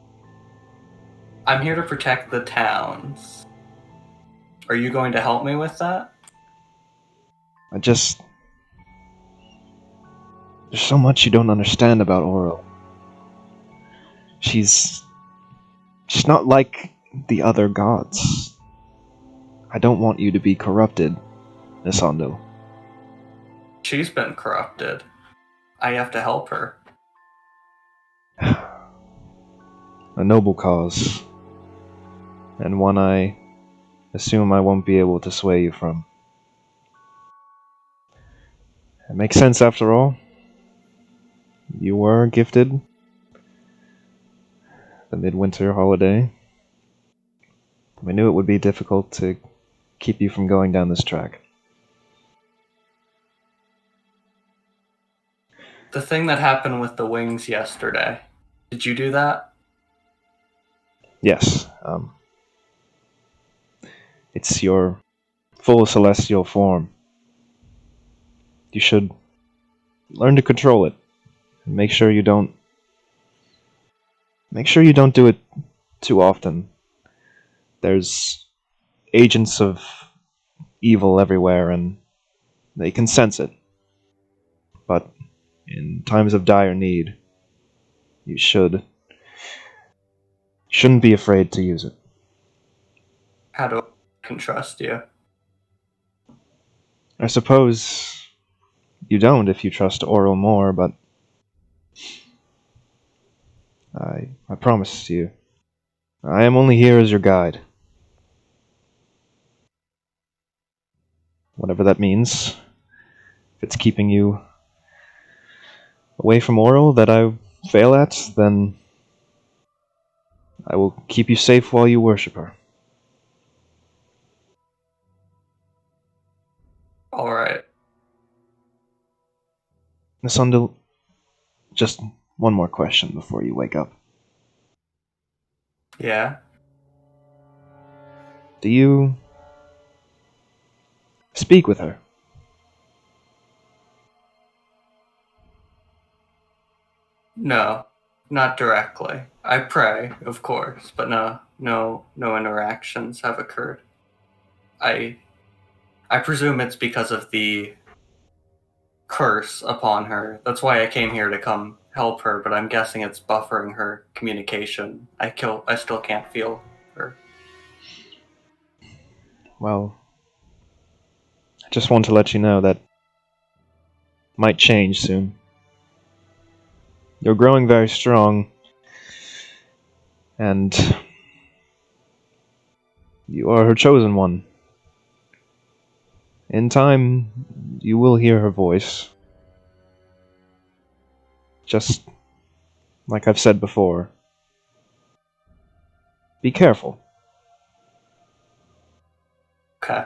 I'm here to protect the towns. Are you going to help me with that? There's so much you don't understand about Oriel. She's not like the other gods. I don't want you to be corrupted, Nisando. She's been corrupted. I have to help her. A noble cause. And one I assume I won't be able to sway you from. It makes sense after all. You were gifted the midwinter holiday. We knew it would be difficult to keep you from going down this track. The thing that happened with the wings yesterday. Did you do that? Yes. It's your full celestial form. You should learn to control it. And make sure you don't do it too often. There's agents of evil everywhere, and they can sense it. But in times of dire need, you shouldn't be afraid to use it. How do I can trust you? I suppose you don't if you trust Oral more, but I promise you, I am only here as your guide. Whatever that means. If it's keeping you away from Oral that I fail at, then I will keep you safe while you worship her. All right. Nasundal, just one more question before you wake up. Yeah. Do you speak with her? No, not directly. I pray, of course, but no interactions have occurred. I presume it's because of the curse upon her. That's why I came here to come help her, but I'm guessing it's buffering her communication. I still can't feel her. Well, I just want to let you know that might change soon. You're growing very strong, and you are her chosen one. In time, you will hear her voice. Just like I've said before, be careful. Okay.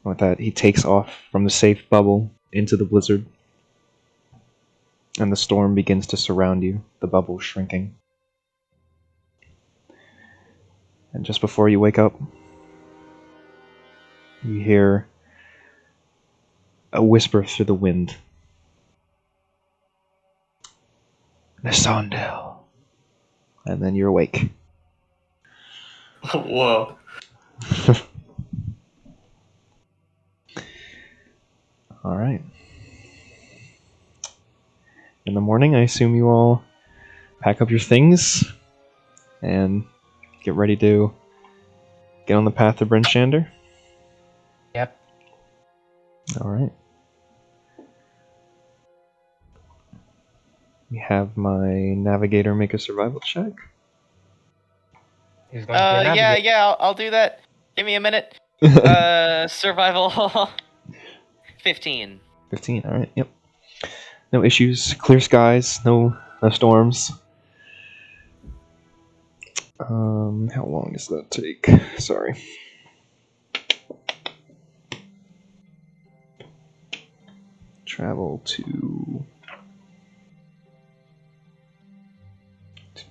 With that, he takes off from the safe bubble into the blizzard, and the storm begins to surround you, the bubble shrinking. And just before you wake up, you hear a whisper through the wind. Nasundal. And then you're awake. Whoa. Alright. In the morning, I assume you all pack up your things and get ready to get on the path to Bryn Shander. Yep. Alright. We have my navigator make a survival check. He's going to be a navigator. Yeah, I'll do that. Give me a minute. Survival 15. 15, alright, yep. No issues, clear skies, no storms. How long does that take? Sorry. Travel to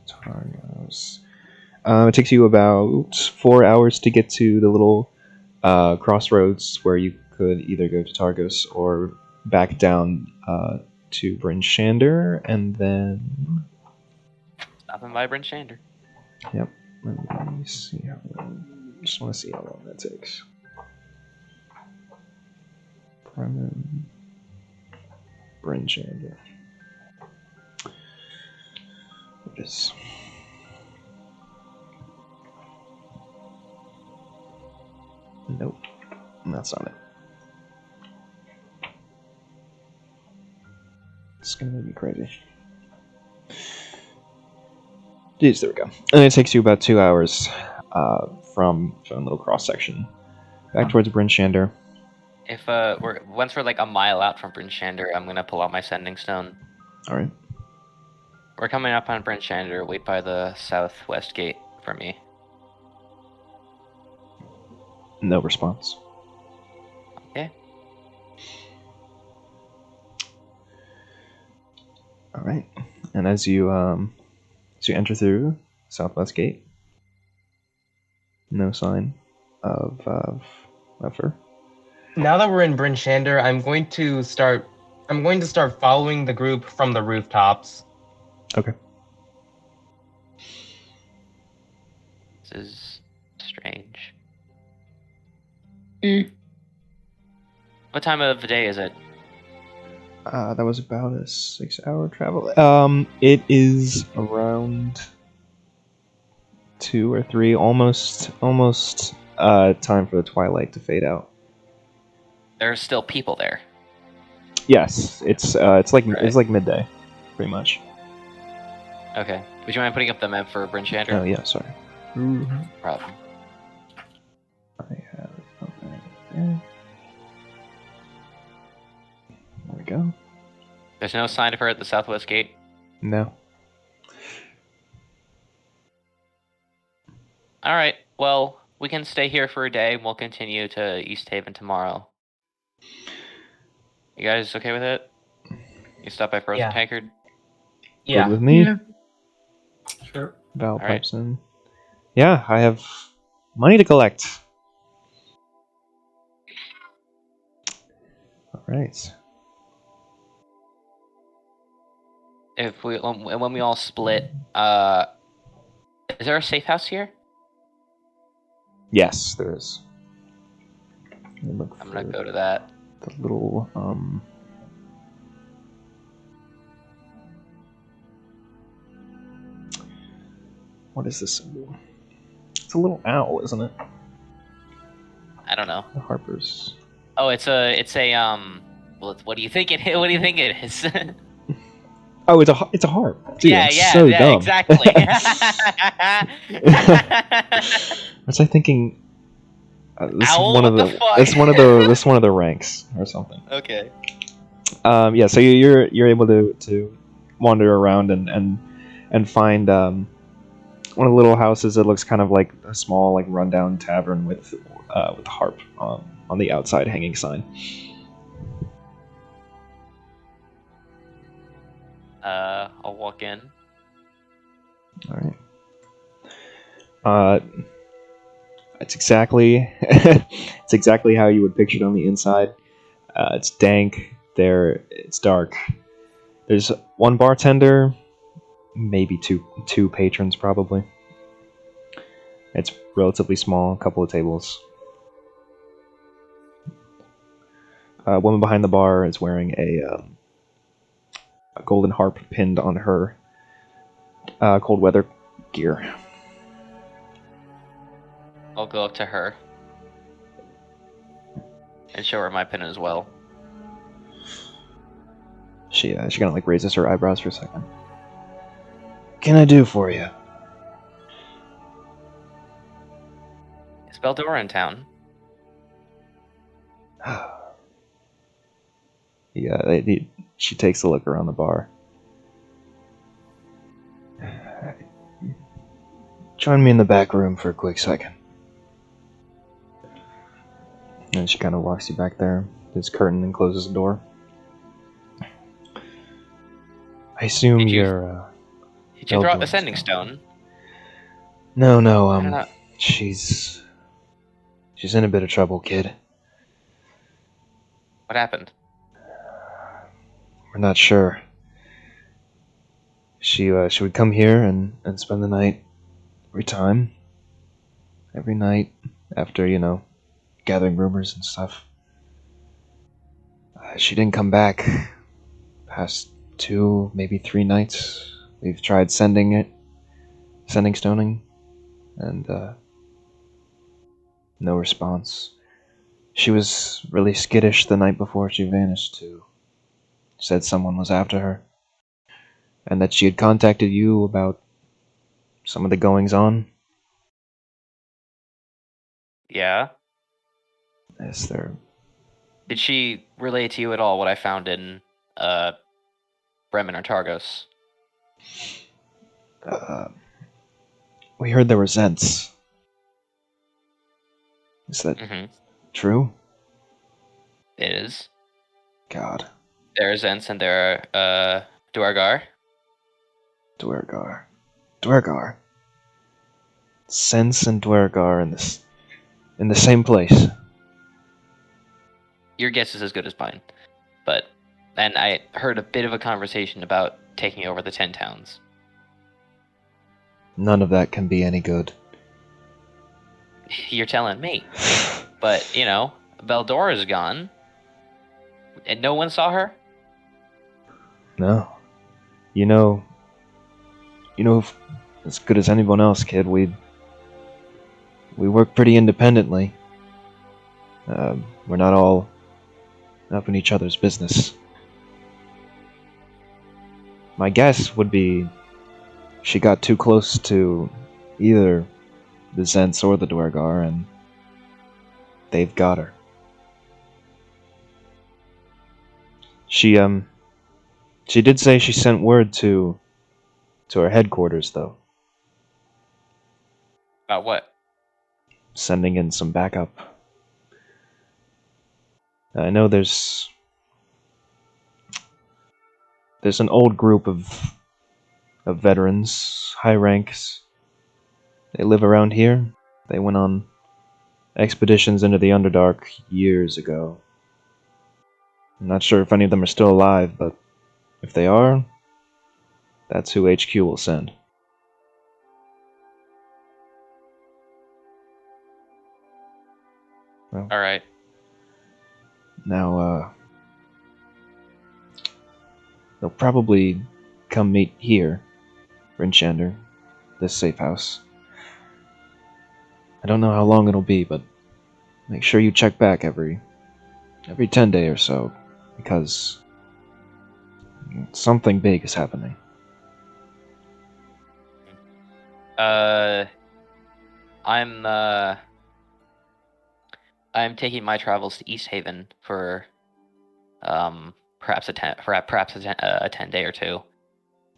Targos. It takes you about 4 hours to get to the little crossroads where you could either go to Targos or back down to Bryn Shander, and then Stopping by Bryn Shander. yep. Let me see how long. Just want to see how long that takes. Bryn Shander. It is. Nope, that's not it. It's gonna make me crazy. Jeez, there we go. And it takes you about 2 hours from a little cross section back towards Bryn Shander. If once we're like a mile out from Bryn Shander, I'm gonna pull out my sending stone. All right. We're coming up on Bryn Shander. Wait by the southwest gate for me. No response. Okay. All right. And as you enter through southwest gate, no sign of her. Now that we're in Bryn Shander, I'm going to start following the group from the rooftops. Okay. This is strange. Mm. What time of the day is it? That was about a 6-hour travel. It is around 2 or 3, almost time for the twilight to fade out. There are still people there. Yes, it's like midday, pretty much. Okay. Would you mind putting up the map for Bryn Shander? Oh yeah, sorry. Problem. I have it over there. There we go. There's no sign of her at the southwest gate. No. All right. Well, we can stay here for a day, and we'll continue to East Haven tomorrow. You guys okay with it? You stop by Frozen Yeah. Tankard? Yeah. Good with me. Yeah. Sure. Val All right. pipes in. Yeah, I have money to collect. All right. If we when we all split, is there a safe house here? Yes, there is. Look I'm gonna for go to that. the little What is this symbol? It's a little owl, isn't it? I don't know. The Harper's. Oh, it's a Well, what do you think it? What do you think it is? Oh, it's a harp. Dude, that's so dumb. Exactly. Was I thinking? This is Owl? one of What the. the fuck? It's one of the. This is one of the ranks or something. Okay. Yeah. So you're able to wander around and find one of the little houses that looks kind of like a small like rundown tavern with a harp on the outside hanging sign. I'll walk in. All right. It's exactly it's exactly how you would picture it on the inside. It's dank. It's dark. There's one bartender, maybe two patrons probably. It's relatively small. A couple of tables. A woman behind the bar is wearing a golden harp pinned on her cold weather gear. I'll go up to her and show her my pin as well. She kind of like raises her eyebrows for a second. What can I do for you? Is Beldora in town? Yeah, she takes a look around the bar. Join me in the back room for a quick second. And she kind of walks you back there. This curtain and closes the door. I assume Did you- you're. Did you throw out the Beldor's sending town. stone? No, I don't know. she's in a bit of trouble, kid. What happened? We're not sure. She would come here and spend the night every night after gathering rumors and stuff. She didn't come back past 2, maybe 3 nights. We've tried sending stoning, and no response. She was really skittish the night before she vanished too. Said someone was after her, and that she had contacted you about some of the goings on. Yeah. Is there? Did she relay to you at all what I found in Bremen or Targos? We heard there were Zents. Is that Mm-hmm. true? It is. God. There are Zents and there are Duergar. Duergar. Sense and Duergar in the same place. Your guess is as good as mine. And I heard a bit of a conversation about taking over the 10 towns. None of that can be any good. You're telling me. But, Beldora is gone. And no one saw her? No. You know, as good as anyone else, kid, we work pretty independently. We're not all up in each other's business. My guess would be she got too close to either the Zents or the Dwargar, and they've got her. She did say she sent word to our headquarters, though, About what? sending in some backup. I know there's an old group of veterans, high ranks. They live around here. They went on expeditions into the Underdark years ago. I'm not sure if any of them are still alive, but if they are, that's who HQ will send. Well, All right. now, they'll probably come meet here, Rinchander, this safe house. I don't know how long it'll be, but make sure you check back every 10 day or so, because something big is happening. I'm taking my travels to East Haven for perhaps a 10 day or two,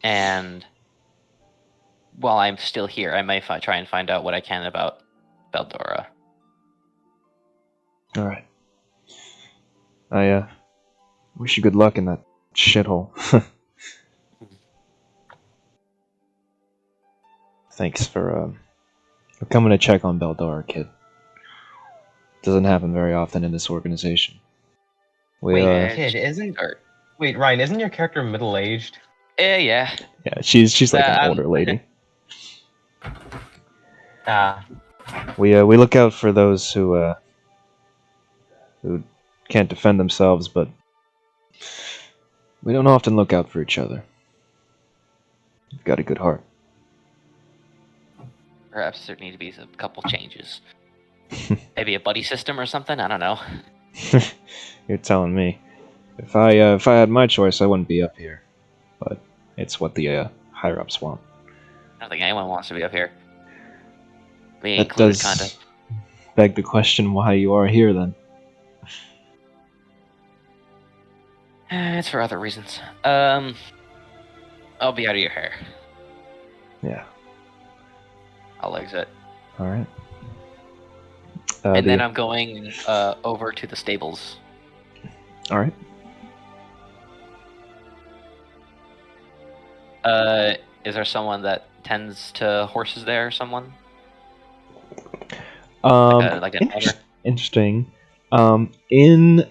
and while I'm still here, I may try and find out what I can about Beldora. All right. I wish you good luck in that shithole. Thanks for coming to check on Beldora, kid. Doesn't happen very often in this organization. Wait, Yeah, kid, Wait, Ryan, isn't your character middle-aged? Yeah. Yeah, she's like an I'm- older lady. Ah, We look out for those who can't defend themselves, but we don't often look out for each other. You've got a good heart. Perhaps there need to be a couple changes. Maybe a buddy system or something. I don't know. You're telling me. If I had my choice, I wouldn't be up here. But it's what the higher ups want. I don't think anyone wants to be up here. Me That included, does kind of. beg the question why you are here then. It's for other reasons. I'll be out of your hair. Yeah. I'll exit. All right. And then I'm going over to the stables. All right. Is there someone that tends to horses there or someone? Like an owner? Interesting. In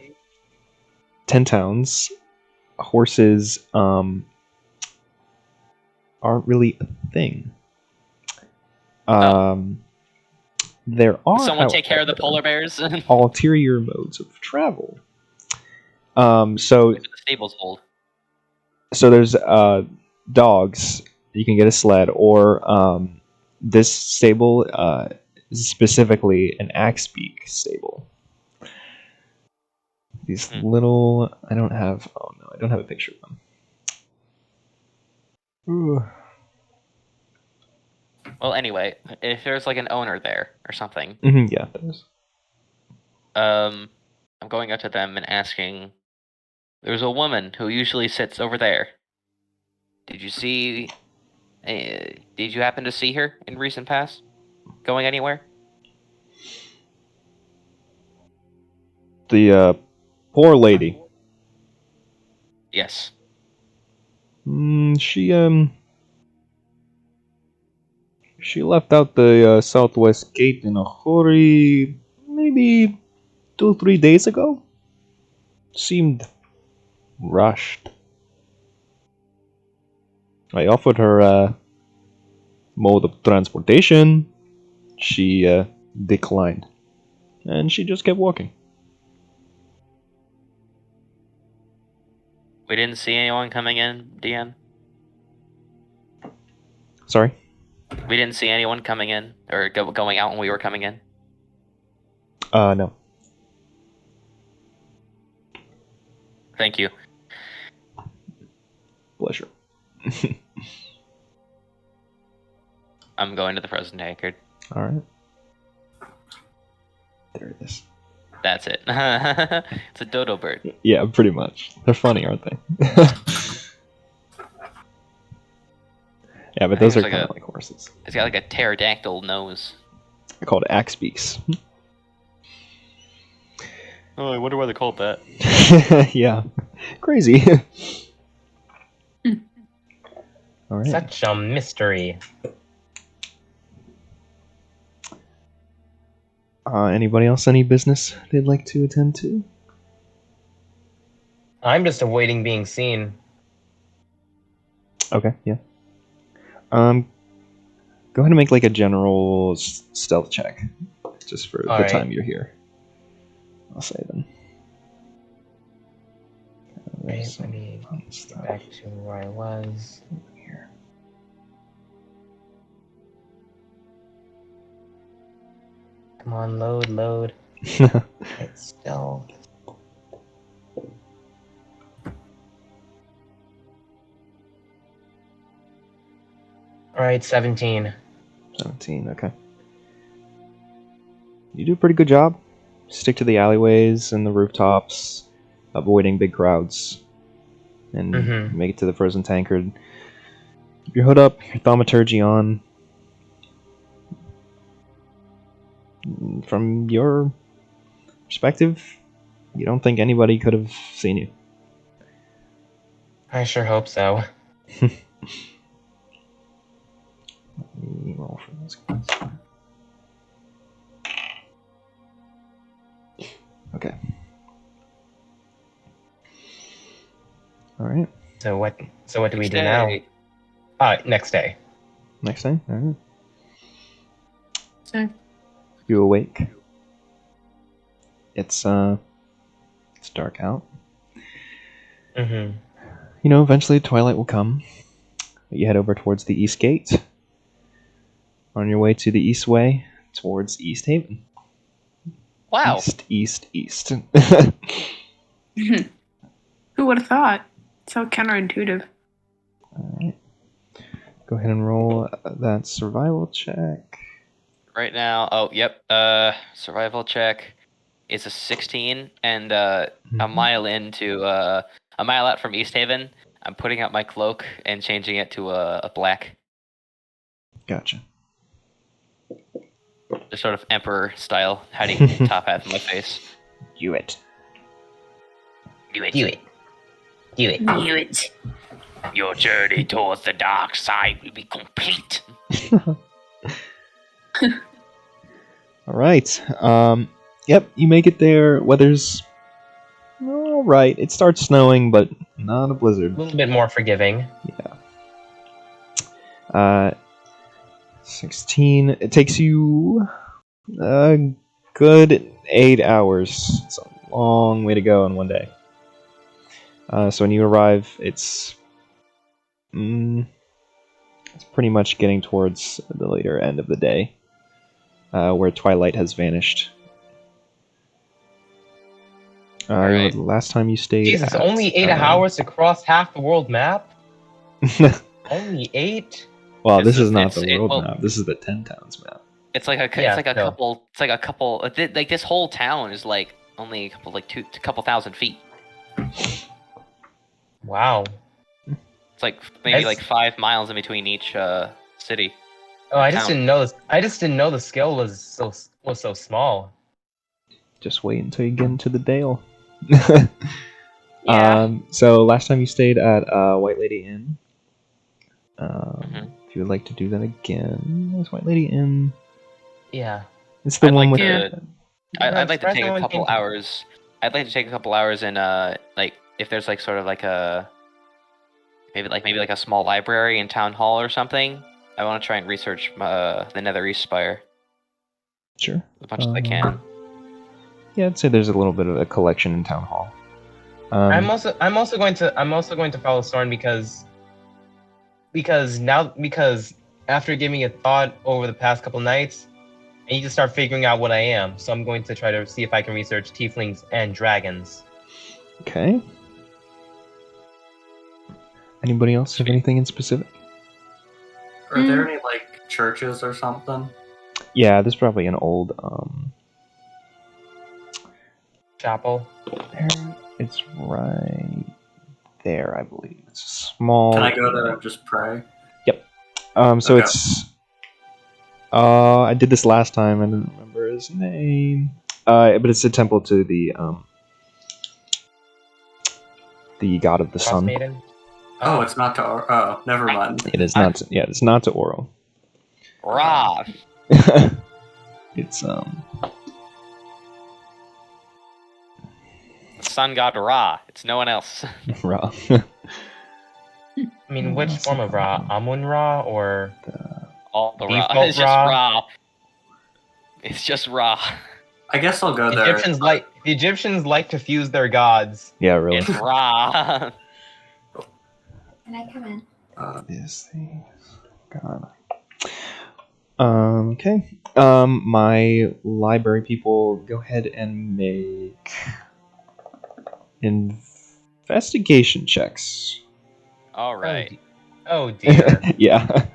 10 towns, horses aren't really a thing. There are, Someone take care of the however, polar bears? ulterior modes of travel. So The stables hold. there's dogs. You can get a sled, or this stable is specifically an axe-beak stable. These little, I don't have a picture of them. Ooh. Well, anyway, if there's like an owner there or something, Yeah, there is. I'm going up to them and asking. There's a woman who usually sits over there. Did you see? Did you happen to see her in recent past? Going anywhere? The poor lady. Yes. She left out the southwest gate in a hurry, maybe 2-3 days ago. Seemed rushed. I offered her mode of transportation. She declined, and she just kept walking. We didn't see anyone coming in, DM. Sorry? We didn't see anyone coming in or going out when we were coming in. No. Thank you. Pleasure. I'm going to the frozen tankard. Alright. There it is. That's it. It's a dodo bird. Yeah, pretty much. They're funny, aren't they? Yeah, but those are It's like kind a- of like horses. It's got like a pterodactyl nose. They're called axe beaks. Oh, I wonder why they called that. Yeah. Crazy. Alright. Such a mystery. Anybody else any business they'd like to attend to? I'm just avoiding being seen. Okay, yeah. Go ahead and make like a general stealth check, just for the Alright. time you're here. I'll say then. Right, There's let me some get stuff back to where I was. here. Come on, load. It's still. Alright, 17. 17, okay. You do a pretty good job. Stick to the alleyways and the rooftops, avoiding big crowds, and Mhm. make it to the frozen tankard. Keep your hood up, your thaumaturgy on. From your perspective, you don't think anybody could have seen you. I sure hope so. Let me roll for those guys. Okay. Alright. So what do we do Stay. now? Next day. Next time? Alright. So, You awake. It's dark out. Mm-hmm. You know, eventually twilight will come. You head over towards the East Gate. On your way to the East Way, towards East Haven. Wow. East. who would have thought? So counterintuitive. Alright. Go ahead and roll that survival check. Right now, survival check is a 16, and a mile out from East Haven, I'm putting out my cloak and changing it to a black, Gotcha. just sort of emperor style, hiding top half of my face. Do it. Do it. Do it. Knew it. Your journey towards the dark side will be complete. Alright. Yep, you make it there. Weather's alright. It starts snowing, but not a blizzard. A little bit more forgiving. 16. It takes you a good 8 hours. It's a long way to go in one day. So when you arrive, it's pretty much getting towards the later end of the day, where twilight has vanished. Alright. The last time you stayed. Jesus, at, only 8 hours to cross half the world map? Only 8? Well, this It's- is not it's- the it- world well- map. This is the 10 towns map. It's like a Yeah, no. couple. Like this whole town is like only a couple thousand feet. Wow. It's like maybe That's- like 5 miles in between each city. Oh, I just Town. didn't know this. I just didn't know the scale was so small. Just wait until you get into the Dale. Yeah. So last time you stayed at White Lady Inn. Mhm. If you would like to do that again, there's White Lady Inn. Yeah. It's the I'd one like with. to- I'd like to Surprised take no a one couple came to- hours. I'd like to take a couple hours and like if there's like sort of like a maybe like a small library and town hall or something. I want to try and research the Nether East Spire Sure. as much as I can. Yeah, I'd say there's a little bit of a collection in Town Hall. I'm also going to follow Sorn because after giving it thought over the past couple nights, I need to start figuring out what I am. So I'm going to try to see if I can research tieflings and dragons. Okay. Anybody else have anything in specific? Are there any like churches or something? Yeah, there's probably an old Chapel. It's right there, I believe. It's a small. Can I go there and just pray? So Okay. it's. I did this last time. I didn't remember his name. But it's a temple to the god of the sun. Frostmaiden. Oh, it's not to. Oh, never mind. It is not. Yeah, it's not to Oro. Ra. It's The sun god Ra. It's no one else. Ra. I mean, which form of Ra? Amun Ra or All the Ra. Default It's just Ra. Ra. It's just Ra. I guess I'll go the there. Egyptians like to fuse their gods. Yeah, really. It's Ra. Can I come in? These things. God. Okay. My library people, go ahead and make investigation checks. All right. Oh dear. Yeah.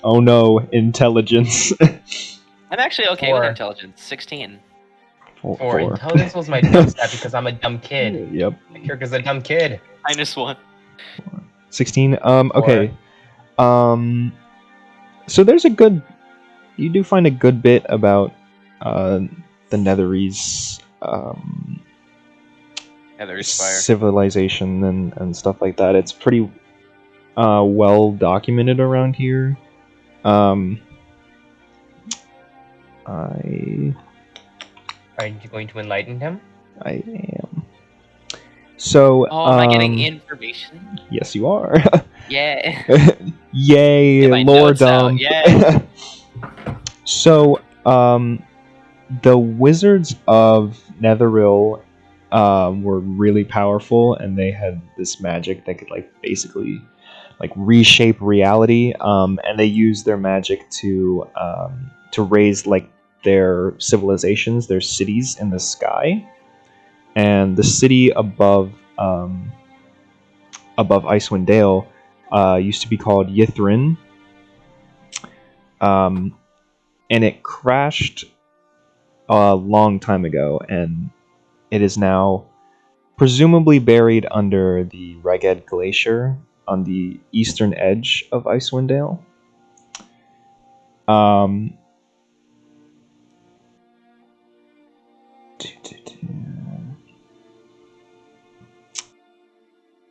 Oh no, intelligence. I'm actually okay Four. with intelligence. 16. For intelligence was my dumb stat because I'm a dumb kid. Yep. My character's a dumb kid. -1. 16. Okay. So there's a good. You do find a good bit about the Netherese Nether Spire. civilization and stuff like that. It's pretty well documented around here. Are you going to enlighten him? I am. So. Oh, am I getting information? Yes, you are. Yeah. Yay, Get my lore notes out, dump. yay. So, the wizards of Netheril were really powerful, and they had this magic that could basically reshape reality. And they used their magic to raise their civilizations, their cities in the sky, and the city above Icewind Dale used to be called Yithrin. And it crashed a long time ago, and it is now presumably buried under the Reged Glacier on the eastern edge of Icewind Dale.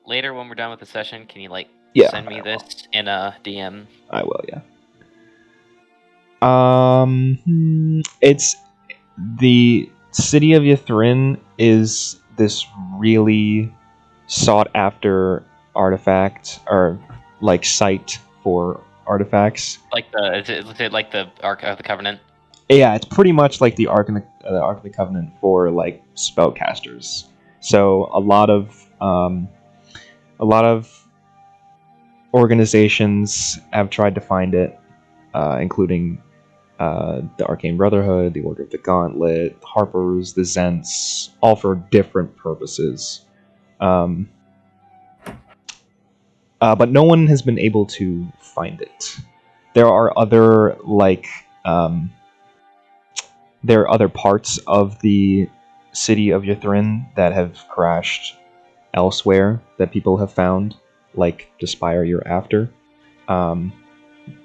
Later, when we're done with the session, can you Yeah. send me this in a DM? I will, yeah. It's the city of Yithrin is this really sought after artifact or site for artifacts. Is it like the Ark of the Covenant? Yeah, it's pretty much like the Ark of the Covenant for spellcasters. So a lot of organizations have tried to find it, including the Arcane Brotherhood, the Order of the Gauntlet, the Harpers, the Zents, all for different purposes. But no one has been able to find it. There are other parts of the city of Yithrin that have crashed elsewhere that people have found, like the Spire you're after.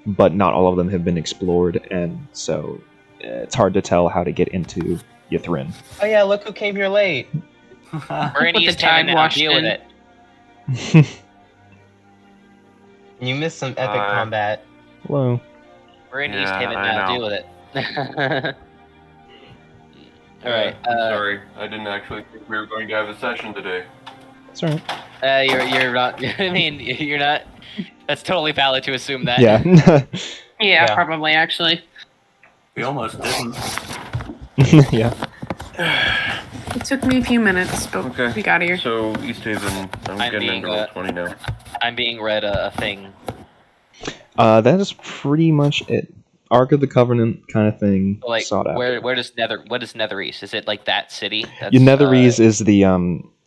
But not all of them have been explored, and so it's hard to tell how to get into Yithrin. Oh yeah, look who came here late. We're in With the East Haven tide now. washed Deal with in. it. You missed some epic combat. Hello. We're in Yeah, East Haven I now. know. Deal with it. All right. Sorry, I didn't actually think we were going to have a session today. That's all right. You're not. I mean, you're not. That's totally valid to assume that. Yeah. Yeah, Yeah. probably actually. We almost didn't. Yeah. It took me a few minutes, but Okay. we got here. So East Haven, I'm getting being, into roll 20 now. I'm being read a thing. That is pretty much it. Ark of the Covenant kind of thing. Like, sought after. what is Nether East? Is it like that city? That's, Your Netherese is the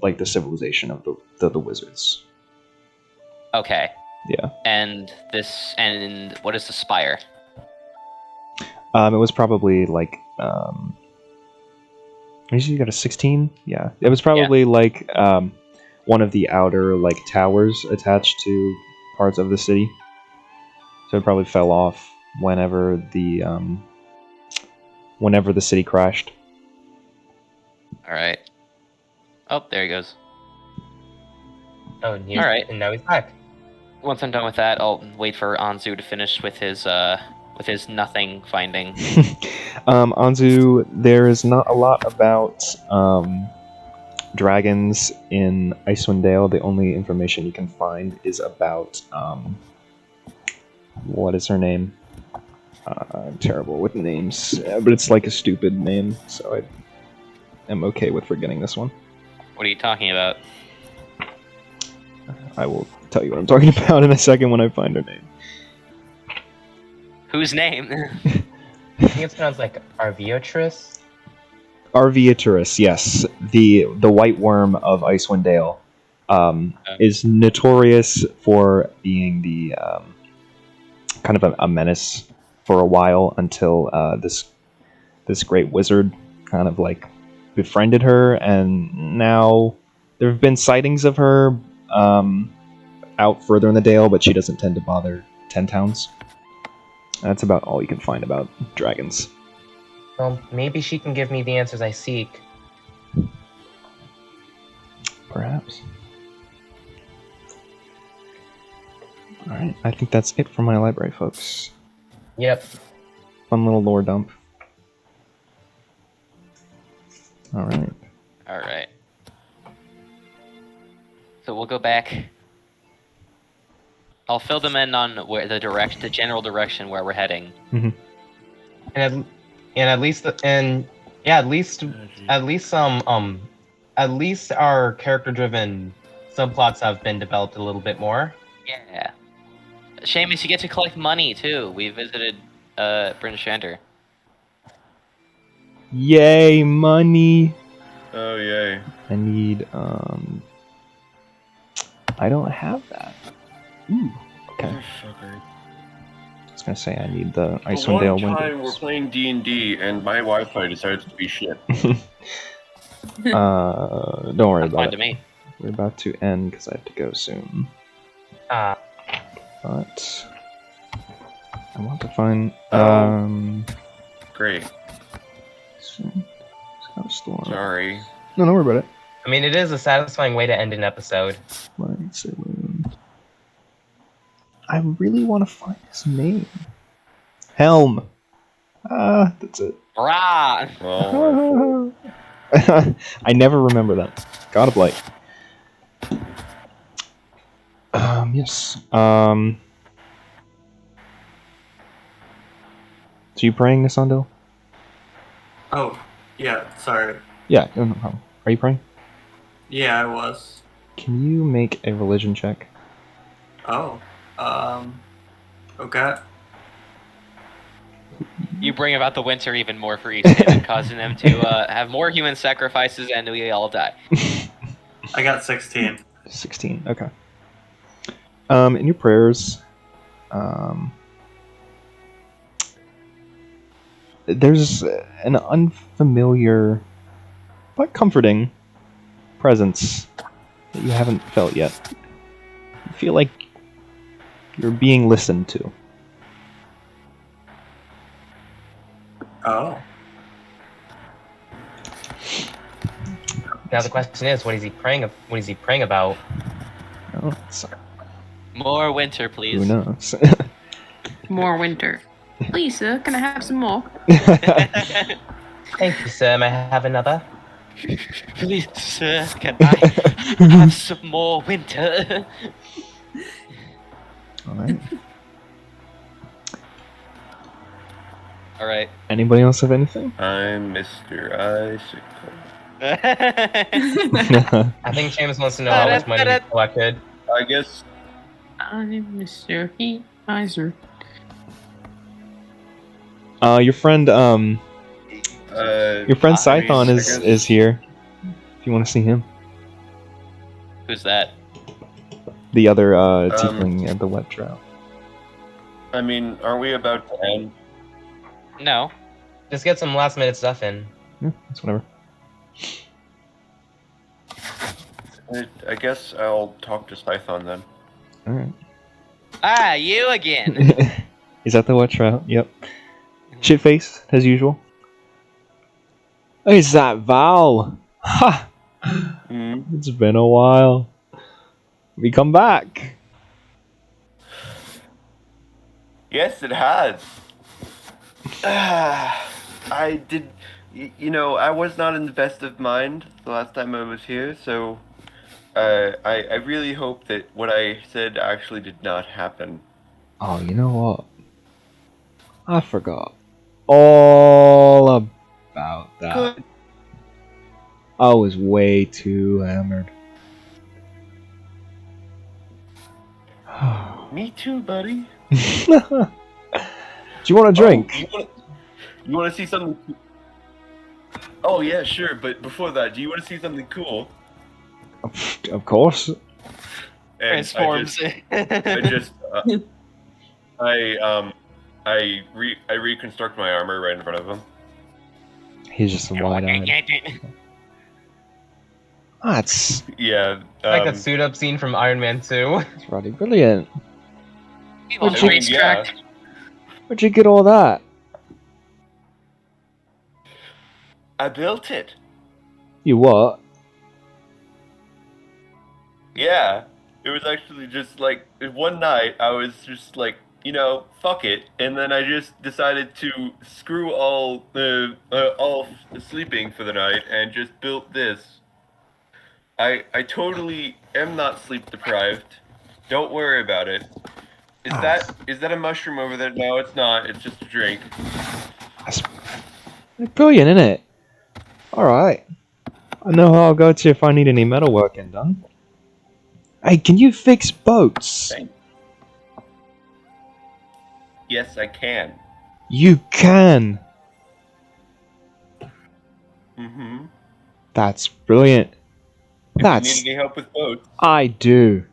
like the civilization of the wizards. Okay. Yeah. And what is the Spire? It was probably like you got a 16? Yeah. It was probably like one of the outer like towers attached to parts of the city. So it probably fell off whenever the city crashed. All right. Oh, there he goes. Oh, and All right. And now he's back. Once I'm done with that, I'll wait for Anzu to finish with his nothing finding. Anzu, there is not a lot about dragons in Icewind Dale. The only information you can find is about what is her name? I'm terrible with names, but it's like a stupid name, so I am okay with forgetting this one. What are you talking about? I will tell you what I'm talking about in a second when I find her name. Whose name? I think it's pronounced like Arviotris. Arviaturus, yes. The white worm of Icewind Dale is notorious for being the kind of a menace for a while until this great wizard kind of like befriended her, and now there have been sightings of her out further in the Dale, but she doesn't tend to bother 10 towns. That's about all you can find about dragons. Well, maybe she can give me the answers I seek. Perhaps. Alright, I think that's it for my library, folks. Yep. Fun little lore dump. Alright. All right. So we'll go back. I'll fill them in on where the general direction where we're heading. Mm-hmm. And at least our character-driven subplots have been developed a little bit more. Yeah. Seamus, you get to collect money too. We visited Bryn Shander. Yay, money! Oh, yay. I need, I don't have that. Ooh, okay. I was gonna say I need the Icewind Dale One time we're windows. playing D&D and my Wi-Fi decides to be shit. Don't worry That's about fine it. to me. We're about to end because I have to go soon. But I want to find Great. it's got a storm. Sorry. No, don't worry about it. I mean, it is a satisfying way to end an episode. Light Saloon. I really want to find his name. Helm. That's it. Rah! Well, I never remember that. God of Light. Yes. So you praying, Nisandel? Oh, yeah, sorry. Yeah, no problem. Are you praying? Yeah, I was. Can you make a religion check? Oh, okay. You bring about the winter even more for each day, causing them to have more human sacrifices, and we all die. I got 16. 16, okay. In your prayers, there's an unfamiliar but comforting presence that you haven't felt yet. You feel like you're being listened to. Oh. Now the question is, what is he praying? What is he praying about? Oh, sorry. More winter, please. Who knows? More winter. Please, sir, can I have some more? Thank you, sir. May I have another? Please, sir, can I have some more winter? Alright. All right. Anybody else have anything? I'm Mr. Icicle. I think James wants to know how much money he collected. I guess I'm Mr. Heat Miser. Your friend I Scython mean, I is guess- here. If you want to see him, Who's that? the other tiefling at the wet trout. I mean, aren't we about to end? No. Just get some last minute stuff in. Yeah, that's whatever. I guess I'll talk to Scython then. All right. Ah, you again. Is that the wet trout? Yep. Shit face as usual. Is that Val? Ha! It's been a while. We come back. Yes, it has. I did. You know, I was not in the best of mind the last time I was here, so I really hope that what I said actually did not happen. Oh, you know what? I forgot all about that. Good. I was way too hammered. Me too, buddy. Do you want a drink? Oh, you want to see something? Oh yeah, sure. But before that, do you want to see something cool? Of course. And Transforms. I reconstruct my armor right in front of him. He's just wide-eyed. That's Yeah. Like that suit up scene from Iron Man 2. bloody brilliant. Well, The racetrack. Where'd you get all that? I built it. You what? Yeah. It was actually just like one night I was just like, you know, fuck it, and then I just decided to screw all sleeping for the night and just built this. I totally am not sleep deprived. Don't worry about it. Is that a mushroom over there? No, it's not. It's just a drink. That's brilliant, isn't it? Alright. I know how I'll go to if I need any metalworking done. Hey, can you fix boats? Thanks. Yes, I can. You can! Mm-hmm. That's brilliant. If That's... you need any help with boats, I do,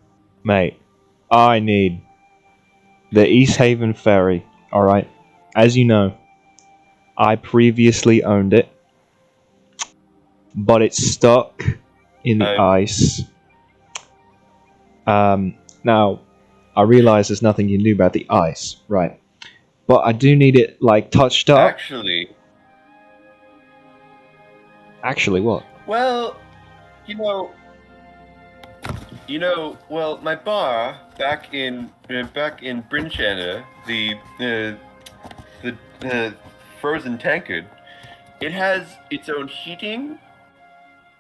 mate. I need the East Haven Ferry, alright? As you know, I previously owned it, but it's stuck in the ice. Now, I realize there's nothing you can do about the ice, right? But I do need it, like, touched up. Actually, what? well, well, my bar back in Brinchana, the frozen tankard, it has its own heating.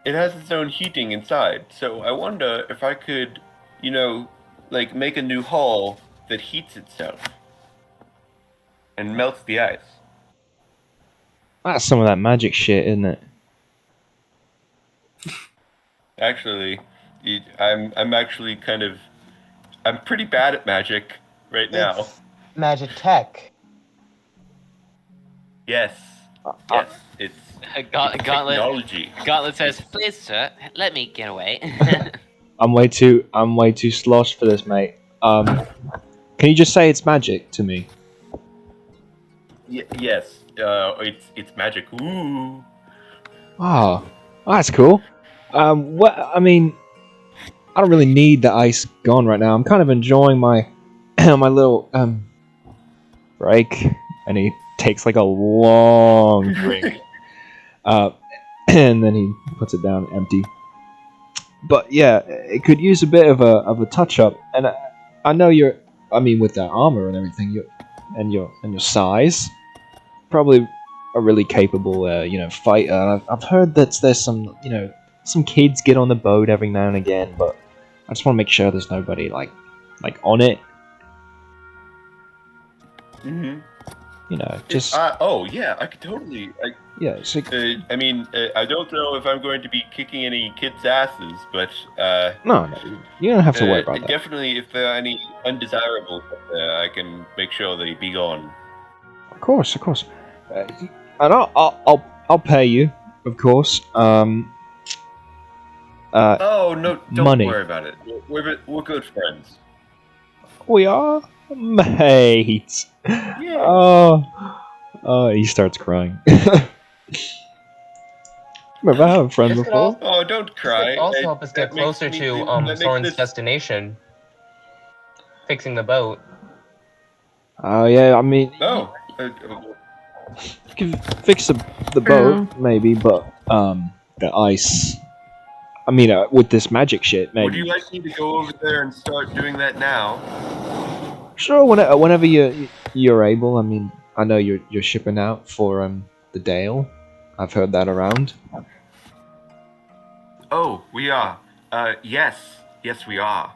It has its own heating inside. So I wonder if I could, like make a new hull that heats itself and melts the ice. That's some of that magic shit, isn't it? Actually, I'm actually I'm pretty bad at magic right now. It's magic tech. Yes, it's Gauntlet. technology. Gauntlet says, "Please, sir, let me get away." I'm way too sloshed for this, mate. Can you just say it's magic to me? Yes, it's magic. Ooh. Oh, that's cool. I mean, I don't really need the ice gone right now. I'm kind of enjoying my my little break, and he takes like a long drink, and then he puts it down empty. But yeah, it could use a bit of a touch up, and I know with that armor and everything, and your size, probably a really capable fighter. I've heard that there's some kids get on the boat every now and again, but I just want to make sure there's nobody like on it. Mm-hmm. Just oh yeah, I could totally. Yeah, so I mean, I don't know if I'm going to be kicking any kids' asses, but no, you don't have to worry about that. definitely, if there are any undesirables, I can make sure they be gone. Of course. And I'll pay you, of course. Oh no! Don't Money. worry about it. We're good friends. We are, mate. Yeah. Oh, he starts crying. Remember, I have a friend This could before. Oh, don't This cry. could also help us get That makes closer me to think- that makes Soren's this- destination. Fixing the boat. Oh yeah, I mean, Oh. you can fix the boat maybe, but the ice. I mean, with this magic shit, maybe. Would you like me to go over there and start doing that now? Sure, whenever you're able. I mean, I know you're shipping out for the Dale. I've heard that around. Oh, we are. Yes, we are.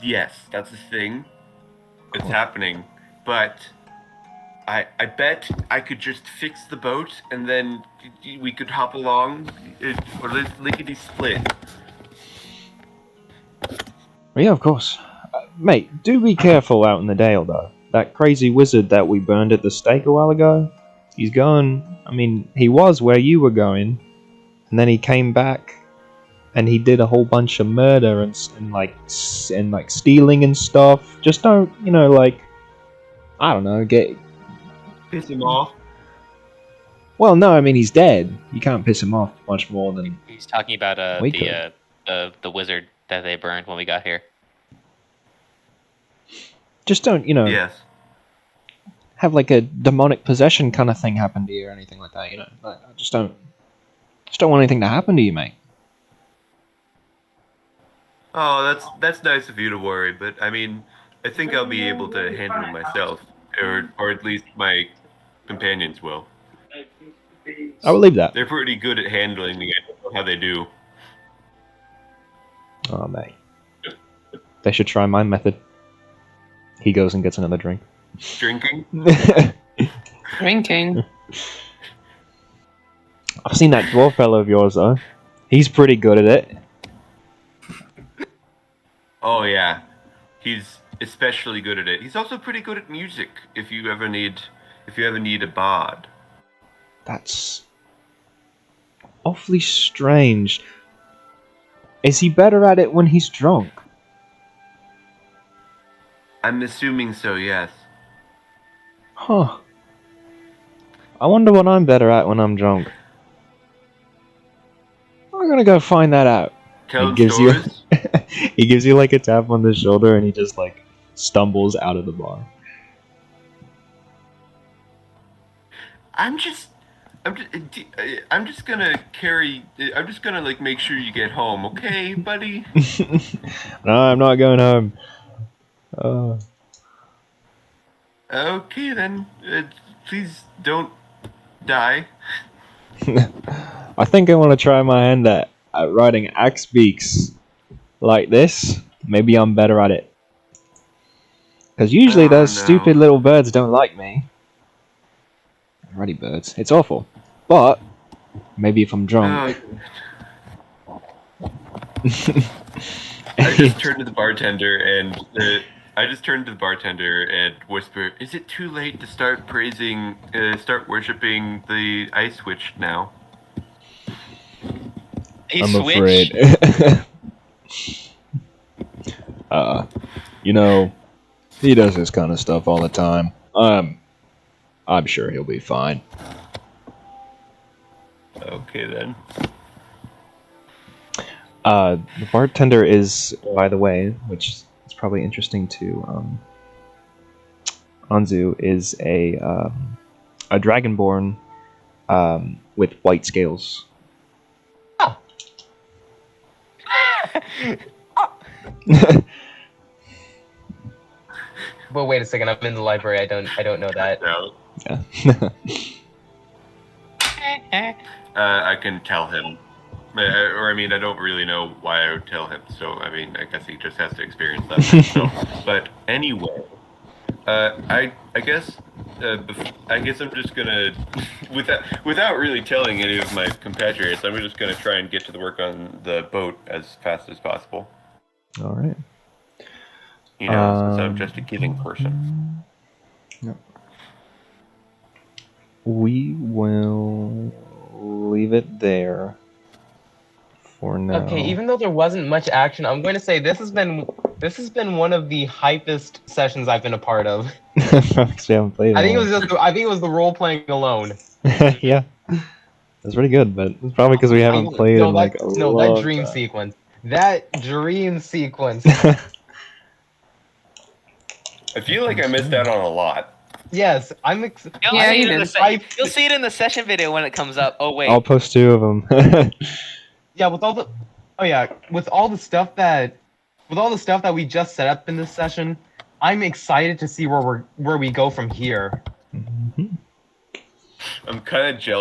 Yes, that's a thing. It's happening, but I bet I could just fix the boat and then we could hop along, or lickety split. Yeah, of course. Mate, do be careful out in the Dale, though. That crazy wizard that we burned at the stake a while ago, he's gone. I mean, he was where you were going, and then he came back, and he did a whole bunch of murder and stealing and stuff. Just don't, I don't know, get. Piss him off. Well, no, I mean he's dead. You can't piss him off much more than. He's talking about We the wizard that they burned when we got here. Just don't, Yes. have like a demonic possession kind of thing happen to you or anything like that. Like, I just don't want anything to happen to you, mate. Oh, that's nice of you to worry, but I mean, I think I'll be able to handle it myself, or at least my companions will. I will leave that. They're pretty good at handling me. I don't know how they do. Oh, mate. They should try my method. He goes and gets another drink. Drinking? Drinking. I've seen that dwarf fellow of yours, though. He's pretty good at it. Oh yeah, he's especially good at it. He's also pretty good at music. If you ever need a bard. That's awfully strange. Is he better at it when he's drunk? I'm assuming so. Yes. Huh. I wonder what I'm better at when I'm drunk. I'm gonna go find that out. Telling He gives you stories. he gives you like a tap on the shoulder and he just like stumbles out of the bar. I'm just gonna like make sure you get home, okay, buddy? No, I'm not going home. Okay then. Please don't die. I think I want to try my hand at riding axe beaks like this. Maybe I'm better at it. Because usually those no. stupid little birds don't like me. Alrighty, birds. It's awful. But maybe if I'm drunk. I just turned to the bartender and whisper, "Is it too late to start worshiping the Icewind now?" I'm afraid. He does this kind of stuff all the time. I'm sure he'll be fine. Okay then. The bartender is, by the way, which is probably interesting to Anzu, is a dragonborn with white scales. Oh. Well, wait a second. I'm in the library. I don't know that. No. Yeah. I can tell him. Or I mean, I don't really know why I would tell him. So I mean, I guess he just has to experience that himself. But anyway, I guess I guess I'm just gonna without really telling any of my compatriots, I'm just gonna try and get to the work on the boat as fast as possible. All right. You know, since I'm just a giving person. Yep. We will leave it there for now. Okay, even though there wasn't much action, I'm going to say this has been one of the hypest sessions I've been a part of. Because we haven't played. I think it was the role playing alone. Yeah, that's pretty good, but it's probably because we haven't played in like a long that dream time. sequence. That dream sequence. I feel like I missed out on a lot. Yes, You'll Yeah, see you it in did. the you'll see it in the session video when it comes up. Oh wait. I'll post 2 of them. Yeah, with all the stuff that we just set up in this session, I'm excited to see where we go from here. Mhm. I'm kind of jealous.